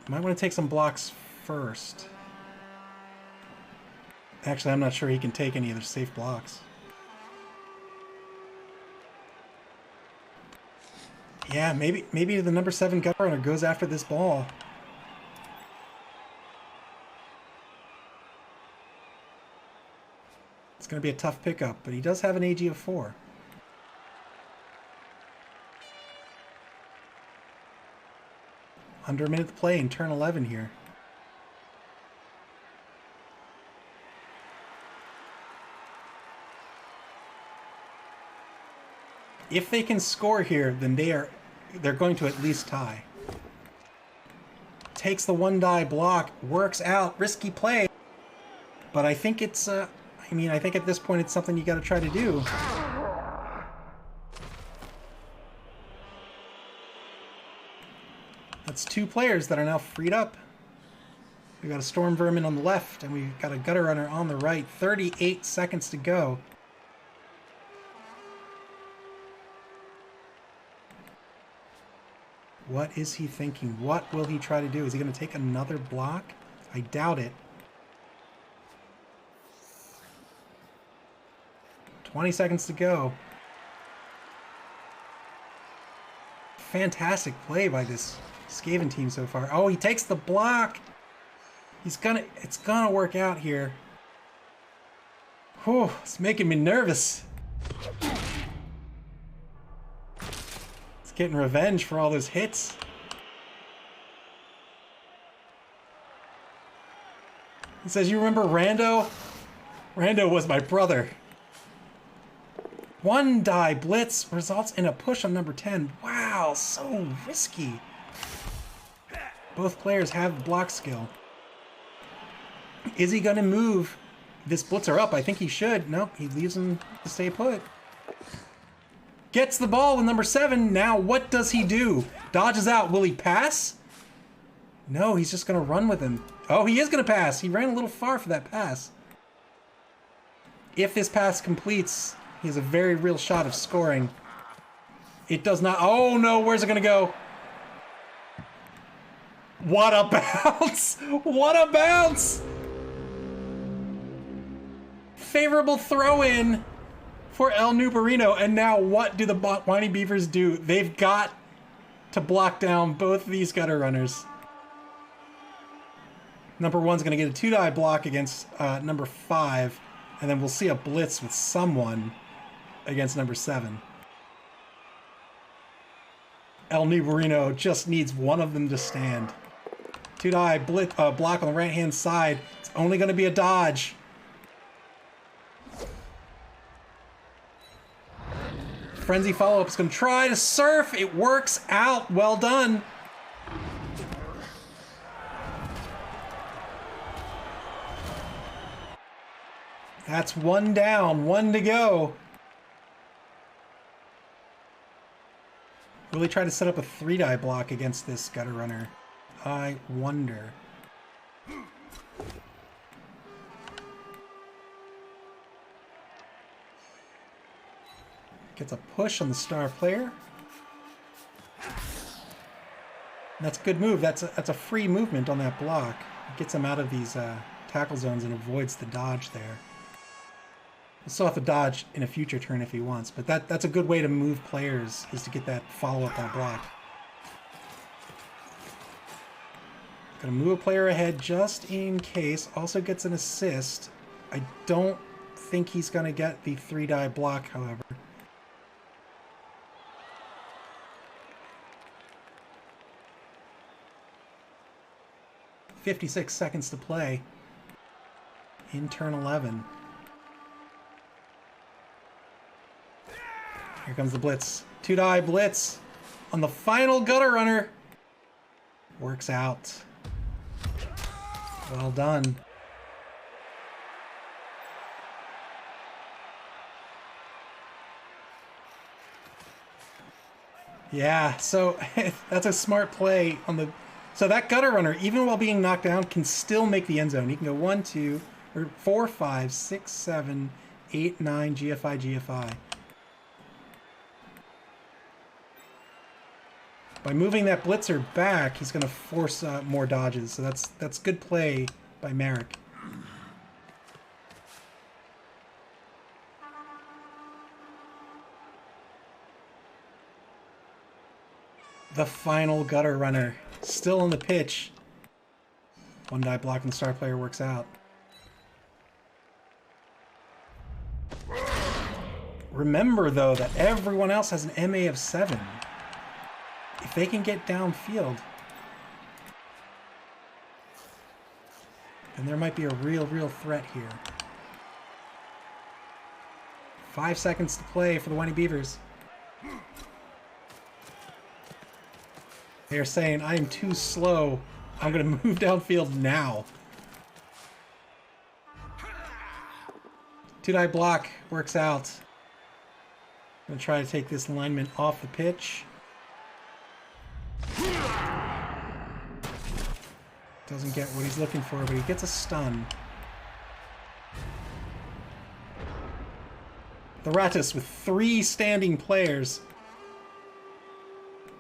Might want to take some blocks first. Actually, I'm not sure he can take any of the safe blocks. Yeah, maybe the number 7 gutter runner goes after this ball. It's going to be a tough pickup, but he does have an AG of 4. Under a minute to play in turn 11 here. If they can score here, then they're going to at least tie. Takes the 1 die block, works out, risky play. But I think it's I think at this point it's something you got to try to do. That's 2 players that are now freed up. We got a Storm Vermin on the left, and we've got a Gutter Runner on the right. 38 seconds to go. What is he thinking? What will he try to do? Is he going to take another block? I doubt it. 20 seconds to go. Fantastic play by this Skaven team so far. Oh, he takes the block. It's gonna work out here. Whew, it's making me nervous. It's getting revenge for all those hits. He says, you remember Rando? Rando was my brother. 1 die blitz results in a push on number 10. Wow, so risky. Both players have block skill. Is he going to move this blitzer up? I think he should. Nope, he leaves him to stay put. Gets the ball with number 7. Now what does he do? Dodges out. Will he pass? No, he's just going to run with him. Oh, he is going to pass. He ran a little far for that pass. If this pass completes, he has a very real shot of scoring. It does not. Oh no, where's it going to go? What a bounce! What a bounce! Favorable throw-in for El Nubarino. And now what do the Winey Beavers do? They've got to block down both of these gutter runners. Number 1's going to get a 2 die block against number 5. And then we'll see a blitz with someone against number 7. El Nubarino just needs one of them to stand. 2 die block on the right hand side. It's only going to be a dodge. Frenzy follow-up is going to try to surf. It works out. Well done. That's 1 down, 1 to go. Will he try to set up a 3 die block against this gutter runner? I wonder. Gets a push on the star player. That's a good move. That's a free movement on that block. It gets him out of these tackle zones and avoids the dodge there. He'll still have to dodge in a future turn if he wants, but that's a good way to move players, is to get that follow-up on block. Gonna move a player ahead just in case. Also gets an assist. I don't think he's gonna get the 3 die block, however. .56 seconds to play in turn 11. Here comes the blitz. 2-die blitz on the final gutter runner. Works out. Well done. Yeah, so that's a smart play on the... So that gutter runner, even while being knocked down, can still make the end zone. He can go 1, 2, or 4, 5, 6, 7, 8, 9, GFI, GFI. By moving that blitzer back, he's going to force more dodges. So that's good play by Merrick. The final gutter runner, still on the pitch. 1-die block and the star player works out. Remember, though, that everyone else has an MA of 7. If they can get downfield, then there might be a real threat here. 5 seconds to play for the Winey Bevers. They're saying, I am too slow. I'm going to move downfield now. 2-die block works out. I'm going to try to take this lineman off the pitch. Doesn't get what he's looking for, but he gets a stun. The Ratas with 3 standing players.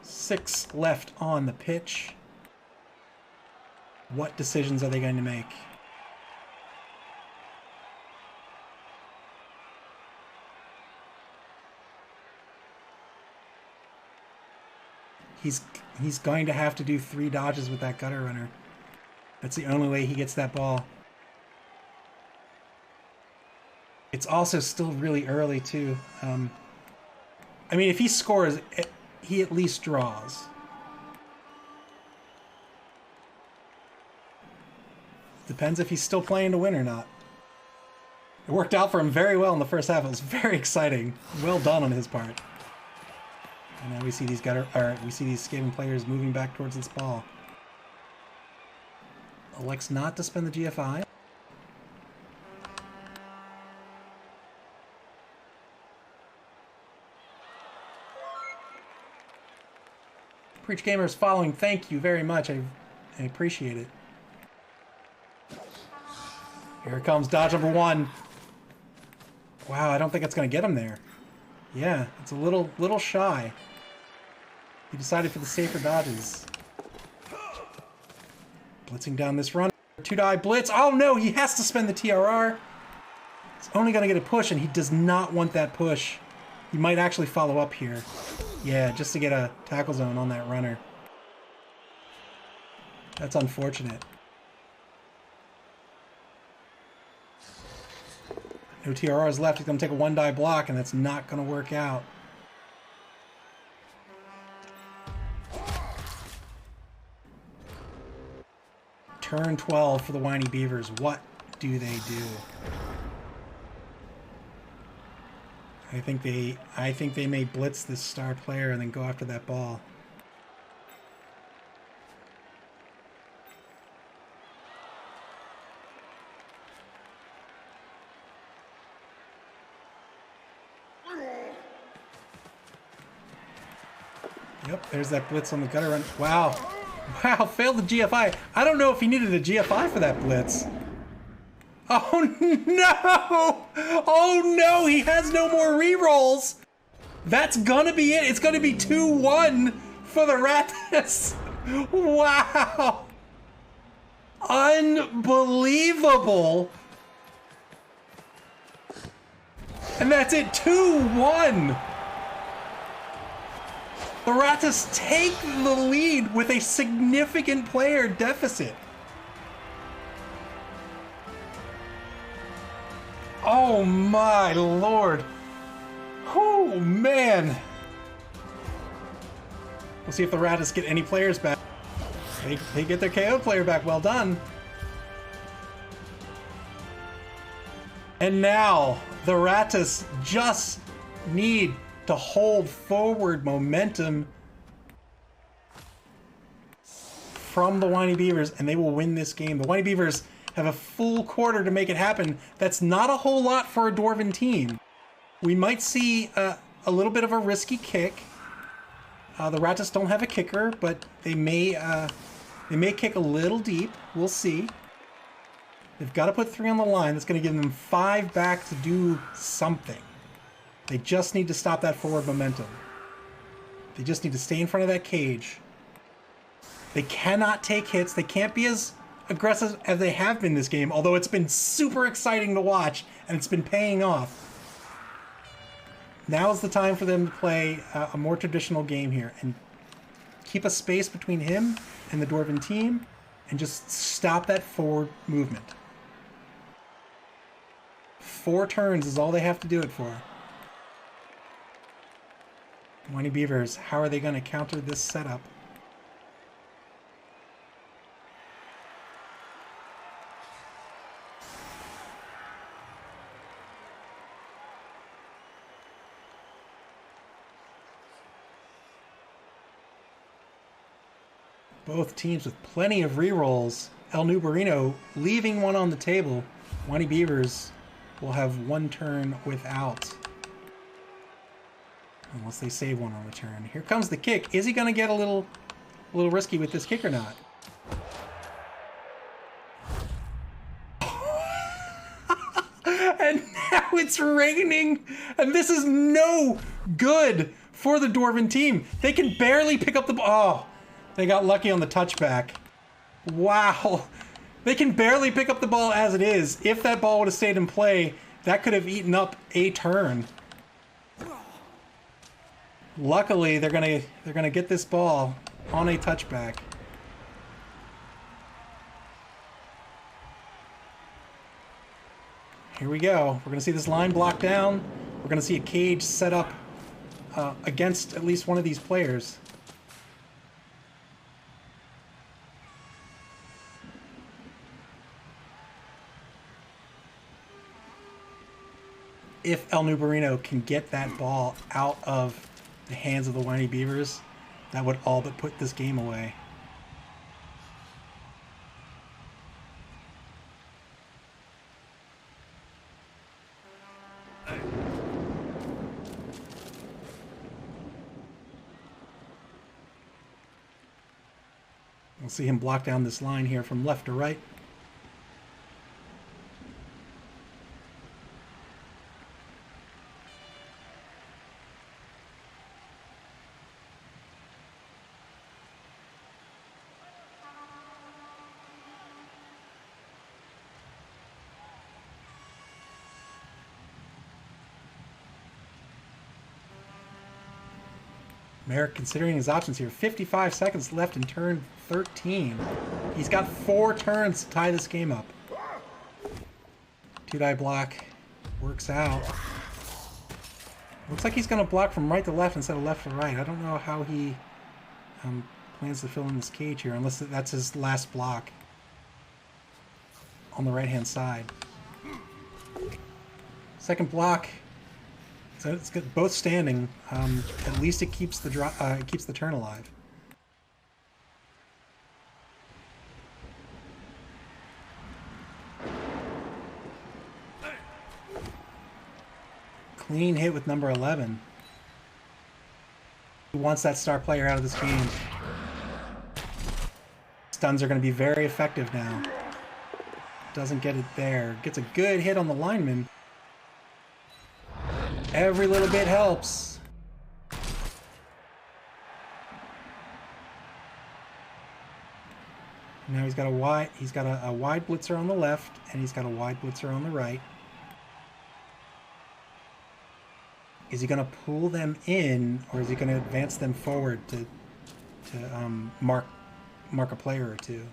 6 left on the pitch. What decisions are they going to make? He's going to have to do 3 dodges with that gutter runner. That's the only way he gets that ball. It's also still really early, too. I mean, if he scores, he at least draws. Depends if he's still playing to win or not. It worked out for him very well in the first half. It was very exciting. Well done on his part. And now we see these Skaven players moving back towards this ball. Elects not to spend the GFI. Preach Gamers following, thank you very much. I appreciate it. Here comes dodge number 1. Wow, I don't think it's going to get him there. Yeah, it's a little shy. He decided for the safer dodges. Blitzing down this run. 2-die blitz. Oh no, he has to spend the TRR. He's only going to get a push, and he does not want that push. He might actually follow up here. Yeah, just to get a tackle zone on that runner. That's unfortunate. No TRRs left. He's going to take a 1-die block, and that's not going to work out. Turn 12 for the Winey Bevers. What do they do? I think they may blitz this star player and then go after that ball. Yep, there's that blitz on the gutter run. Wow. Wow, failed the GFI. I don't know if he needed a GFI for that blitz. Oh no! Oh no, he has no more rerolls! That's gonna be it. It's gonna be 2-1 for the Ratas. Wow! Unbelievable! And that's it, 2-1! The Ratas take the lead with a significant player deficit. Oh my lord. Oh man. We'll see if the Ratas get any players back. They get their KO player back. Well done. And now the Ratas just need to hold forward momentum from the Winey Bevers, and they will win this game. The Winey Bevers have a full quarter to make it happen. That's not a whole lot for a Dwarven team. We might see a little bit of a risky kick. The Ratas don't have a kicker, but they may kick a little deep. We'll see. They've got to put 3 on the line. That's going to give them 5 back to do something. They just need to stop that forward momentum. They just need to stay in front of that cage. They cannot take hits. They can't be as aggressive as they have been this game, although it's been super exciting to watch, and it's been paying off. Now is the time for them to play a more traditional game here and keep a space between him and the Dwarven team and just stop that forward movement. 4 turns is all they have to do it for. Winey Bevers, how are they going to counter this setup? Both teams with plenty of rerolls. El Nubarino leaving one on the table. Winey Bevers will have 1 turn without. Unless they save 1 on the turn. Here comes the kick. Is he going to get a little risky with this kick or not? And now it's raining. And this is no good for the Dwarven team. They can barely pick up the ball. Oh. They got lucky on the touchback. Wow. They can barely pick up the ball as it is. If that ball would have stayed in play, that could have eaten up a turn. Luckily, they're gonna get this ball on a touchback. Here we go. We're gonna see this line blocked down. We're gonna see a cage set up against at least one of these players. If El Nubarino can get that ball out of the hands of the Winey Bevers, that would all but put this game away. We'll see him block down this line here from left to right. Merrick considering his options here. 55 seconds left in turn 13. He's got 4 turns to tie this game up. 2-die block works out. Looks like he's going to block from right to left instead of left to right. I don't know how he plans to fill in this cage here, unless that's his last block on the right-hand side. Second block. So it's got both standing. At least it keeps the turn alive. Clean hit with number 11. He wants that star player out of this game. Stuns are going to be very effective now. Doesn't get it there. Gets a good hit on the lineman. Every little bit helps. Now he's got a wide blitzer on the left, and he's got a wide blitzer on the right. Is he going to pull them in, or is he going to advance them forward to mark a player or two?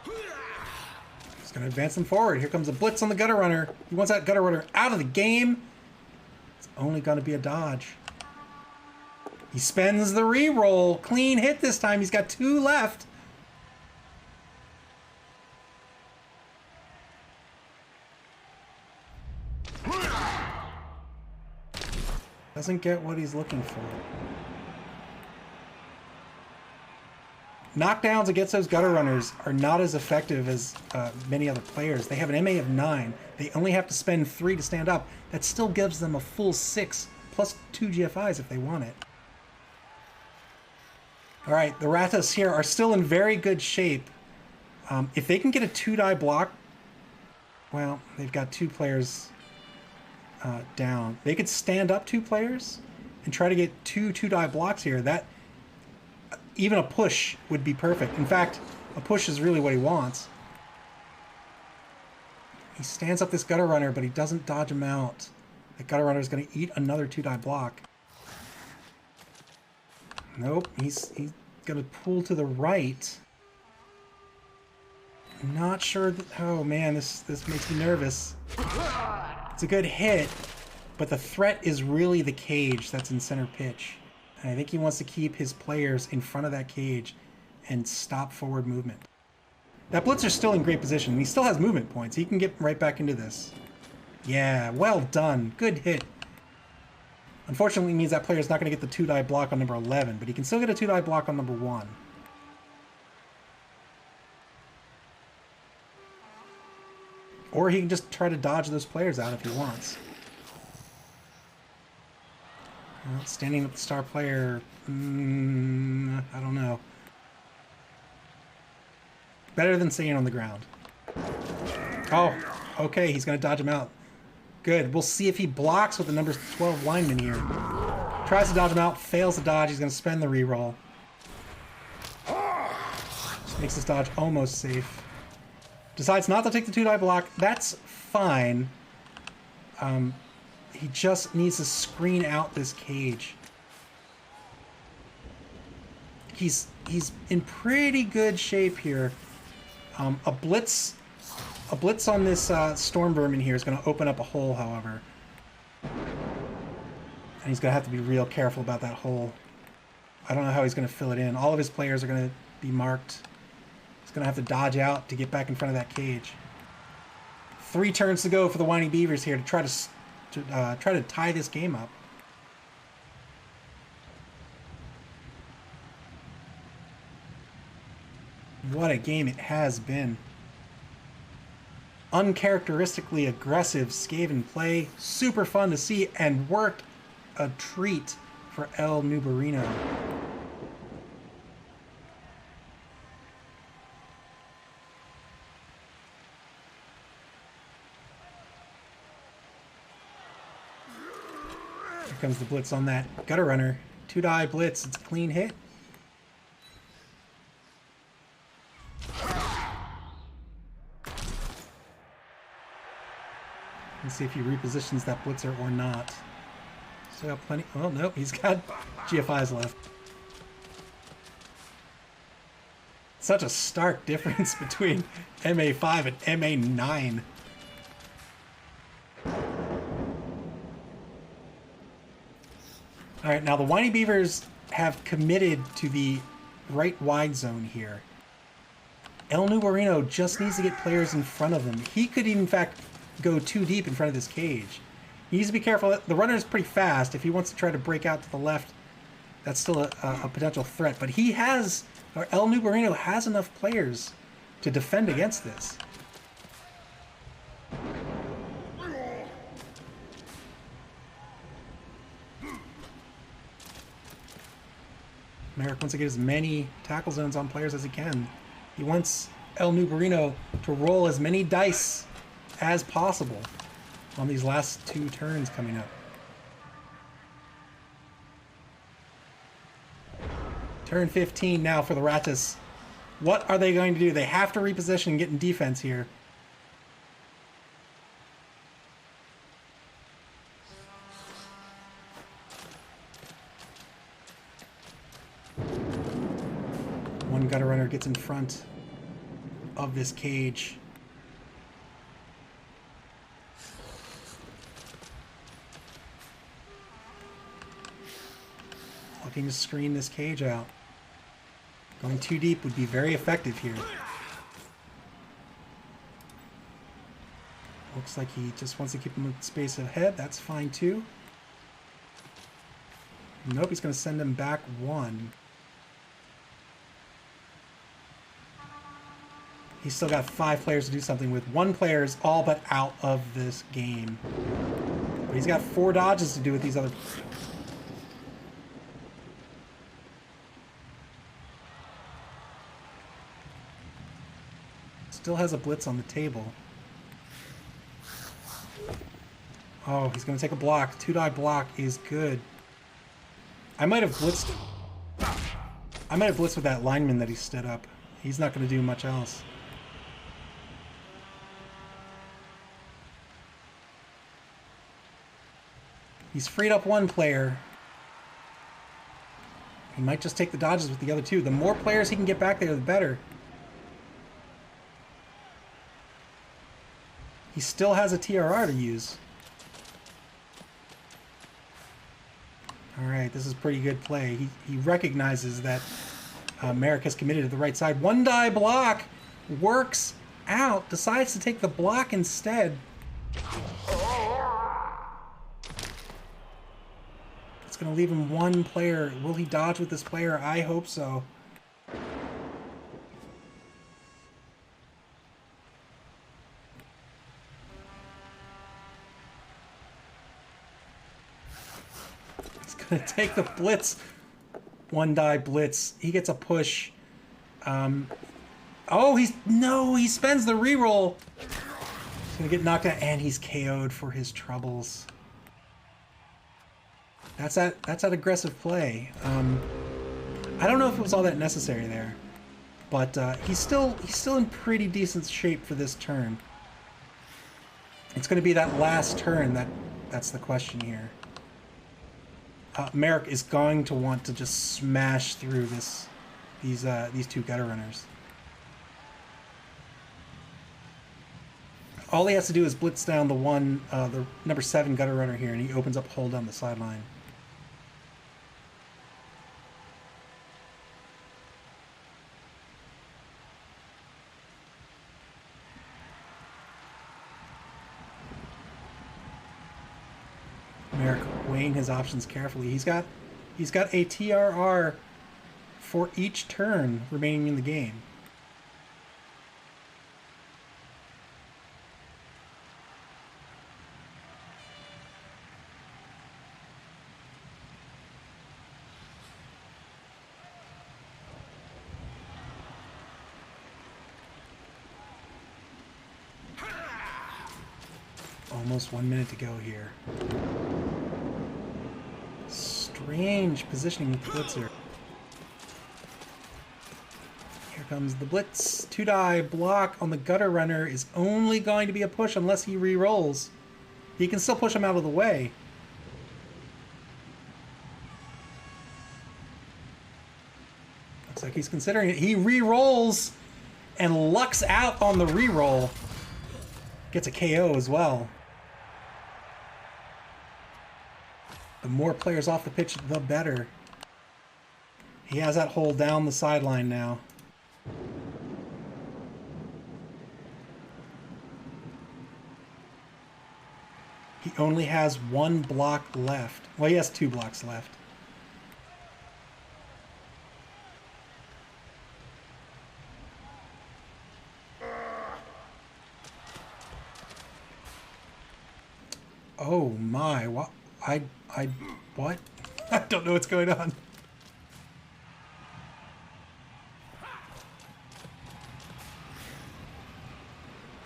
He's going to advance them forward. Here comes a blitz on the gutter runner. He wants that gutter runner out of the game. It's only going to be a dodge. He spends the re-roll. Clean hit this time. He's got 2 left. Doesn't get what he's looking for. Knockdowns against those gutter runners are not as effective as many other players. They have an MA of 9. They only have to spend 3 to stand up. That still gives them a full 6 plus 2 GFIs if they want it. All right, the Ratas here are still in very good shape. If they can get a 2-die block, well, they've got 2 players down. They could stand up 2 players and try to get 2-die blocks here. That even a push would be perfect. In fact, a push is really what he wants. He stands up this gutter runner, but he doesn't dodge him out. The gutter runner is going to eat another 2-die block. Nope, he's going to pull to the right. Not sure that... Oh man, this makes me nervous. It's a good hit, but the threat is really the cage that's in center pitch. And I think he wants to keep his players in front of that cage and stop forward movement. That blitzer's still in great position. He still has movement points. He can get right back into this. Yeah, well done. Good hit. Unfortunately, it means that player's not going to get the 2-die block on number 11, but he can still get a 2-die block on number 1. Or he can just try to dodge those players out if he wants. Well, standing with the star player, I don't know. Better than staying on the ground. Oh, okay, he's going to dodge him out. Good. We'll see if he blocks with the number 12 lineman here. Tries to dodge him out, fails to dodge. He's going to spend the reroll. Makes this dodge almost safe. Decides not to take the 2-die block. That's fine. He just needs to screen out this cage. He's in pretty good shape here. A blitz on this storm vermin here is going to open up a hole, however. And he's going to have to be real careful about that hole. I don't know how he's going to fill it in. All of his players are going to be marked. He's going to have to dodge out to get back in front of that cage. 3 turns to go for the Winey Bevers here to try to tie this game up. What a game it has been. Uncharacteristically aggressive Skaven play. Super fun to see and worked a treat for El Nubarino. Here comes the blitz on that gutter runner. 2-die blitz. It's a clean hit. Let's see if he repositions that blitzer or not. Still got plenty. Oh, no, he's got GFIs left. Such a stark difference between MA5 and MA9. All right, now the Winey Bevers have committed to the right wide zone here. El Nubarino just needs to get players in front of him. He could, in fact, go too deep in front of this cage. He needs to be careful. The runner is pretty fast. If he wants to try to break out to the left, that's still a potential threat. But he has, or El Nubarino has enough players to defend against this. Merrick wants to get as many tackle zones on players as he can. He wants El Nubarino to roll as many dice as possible on these last 2 turns coming up. Turn 15 now for the Ratas. What are they going to do? They have to reposition and get in defense here. One gutter runner gets in front of this cage. Looking to screen this cage out. Going too deep would be very effective here. Looks like he just wants to keep him with space ahead. That's fine too. Nope, he's going to send him back 1. He's still got 5 players to do something with. 1 player is all but out of this game. But he's got 4 dodges to do with these other... Still has a blitz on the table. Oh, he's going to take a block. 2-die block is good. I might have blitzed with that lineman that he stood up. He's not going to do much else. He's freed up 1 player. He might just take the dodges with the other 2. The more players he can get back there, the better. He still has a TRR to use. Alright, this is pretty good play. He recognizes that Merrick has committed to the right side. 1-die block works out. Decides to take the block instead. It's going to leave him 1 player. Will he dodge with this player? I hope so. Gonna take the blitz. 1-die blitz. He gets a push. Oh, he spends the reroll. He's gonna get knocked out, and he's KO'd for his troubles. That's that aggressive play. I don't know if it was all that necessary there, but he's still in pretty decent shape for this turn. It's gonna be that last turn that's the question here. Merrick is going to want to just smash through these 2 gutter runners. All he has to do is blitz down the number 7 gutter runner here, and he opens up hole down the sideline. Merrick weighing his options carefully. He's got a TRR for each turn remaining in the game. Almost 1 minute to go here. Strange positioning with Blitzer. Here comes the blitz. 2-die block on the gutter runner is only going to be a push unless he re-rolls. He can still push him out of the way. Looks like he's considering it. He re-rolls and lucks out on the re-roll. Gets a KO as well. The more players off the pitch, the better. He has that hole down the sideline now. He only has 1 block left. Well, he has 2 blocks left. Oh my, what? What? I don't know what's going on.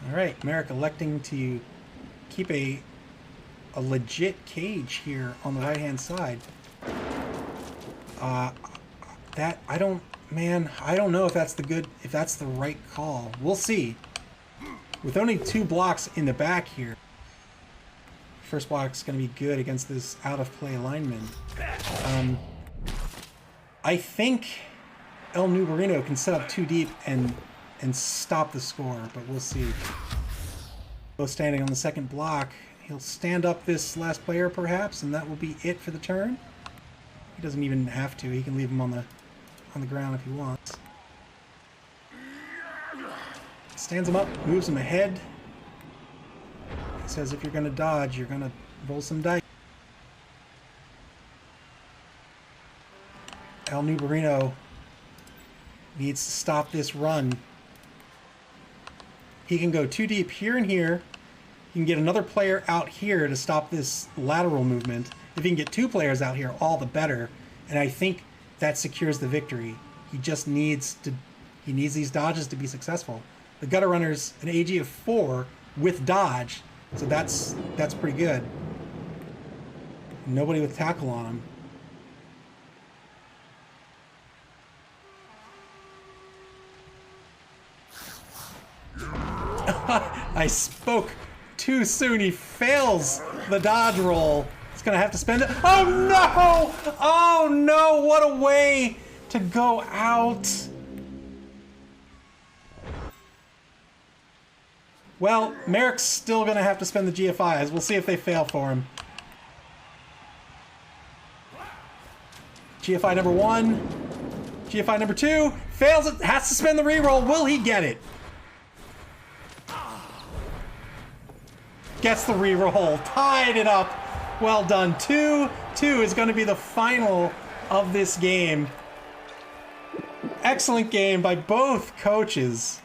All right, Merrick electing to keep a legit cage here on the right-hand side. I don't know if that's the right call. We'll see. With only 2 blocks in the back here, first block's going to be good against this out-of-play lineman. I think El Nubarino can set up 2 deep and stop the score, but we'll see. Both standing on the second block. He'll stand up this last player, perhaps, and that will be it for the turn. He doesn't even have to. He can leave him on the ground if he wants. Stands him up, moves him ahead. He says if you're going to dodge, you're going to roll some dice. El Nubarino needs to stop this run. He can go too deep here and here. He can get another player out here to stop this lateral movement. If he can get 2 players out here, all the better. And I think that secures the victory. He just needs these dodges to be successful. The Gutter Runner's an AG of 4 with dodge, so that's pretty good. Nobody with tackle on him. I spoke too soon. He fails the dodge roll. He's gonna have to spend it. Oh no! Oh no! What a way to go out. Well, Merrick's still gonna have to spend the GFIs. We'll see if they fail for him. GFI number 1. GFI number 2. Fails it. Has to spend the reroll. Will he get it? Gets the reroll. Tied it up. Well done. 2-2 is going to be the final of this game. Excellent game by both coaches.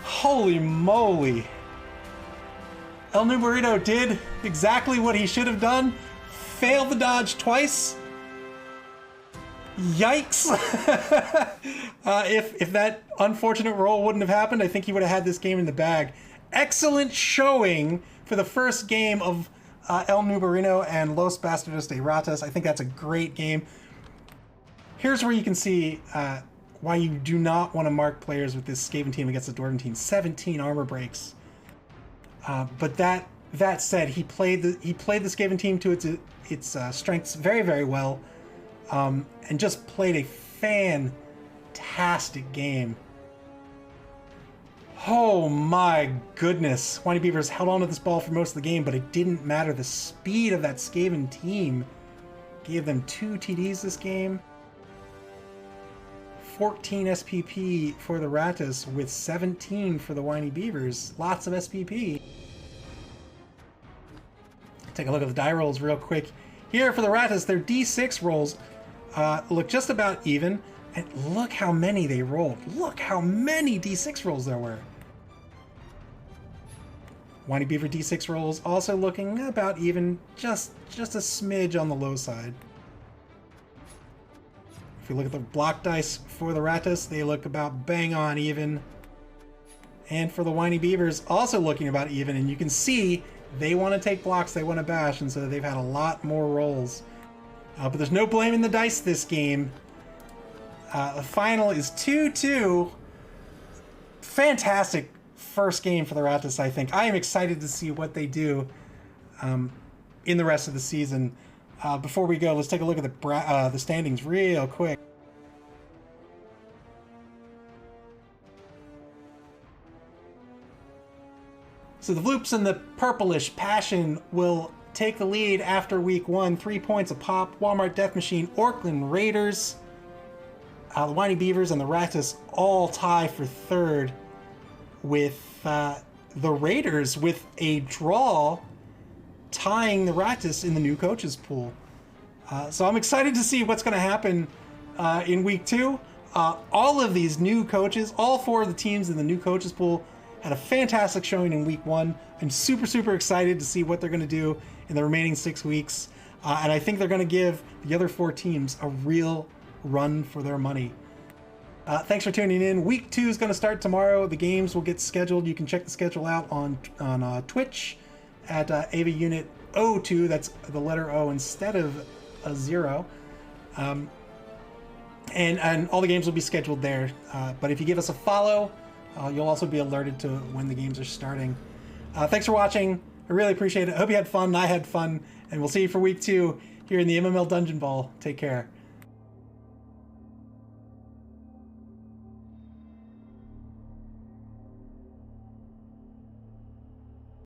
Holy moly. El Nubarino did exactly what he should have done. Failed the dodge twice. Yikes. If that unfortunate roll wouldn't have happened, I think he would have had this game in the bag. Excellent showing for the first game of El Nubarino and Los Bastardos de Ratas. I think that's a great game. Here's where you can see why you do not want to mark players with this Skaven team against the Dwarven team. 17 armor breaks. But that said, he played the Skaven team to its strengths very, very well, and just played a fantastic game. Oh my goodness. Winey Bevers held on to this ball for most of the game, but it didn't matter. The speed of that Skaven team gave them 2 TDs this game. 14 SPP for the Ratas with 17 for the Winey Bevers. Lots of SPP. Take a look at the die rolls real quick. Here for the Ratas, their D6 rolls look just about even. And look how many they rolled. Look how many D6 rolls there were. Winey Beaver D6 rolls also looking about even, just a smidge on the low side. If we look at the block dice for the Ratas, they look about bang on even. And for the Winey Beavers, also looking about even. And you can see they want to take blocks, they want to bash, and so they've had a lot more rolls. But there's no blaming the dice this game. The final is 2-2. Fantastic first game for the Ratas, I think. I am excited to see what they do in the rest of the season. Before we go, let's take a look at the standings real quick. So the Vloops and the Purplish Passion will take the lead after week 1. 3 points a pop. Walmart Death Machine, Orkland Raiders, the Winey Bevers, and the Ratas all tie for third, with the Raiders with a draw tying the Ratas in the new coaches pool. So I'm excited to see what's going to happen in week 2. All of these new coaches, all 4 of the teams in the new coaches pool, had a fantastic showing in week 1. I'm super excited to see what they're going to do in the remaining 6 weeks. And I think they're going to give the other 4 teams a real run for their money. Thanks for tuning in. Week 2 is going to start tomorrow. The games will get scheduled. You can check the schedule out on Twitch at AV Unit 02. That's the letter O instead of a 0. And all the games will be scheduled there. But if you give us a follow, you'll also be alerted to when the games are starting. Thanks for watching. I really appreciate it. I hope you had fun. I had fun. And we'll see you for week 2 here in the MML Dungeonbowl. Take care.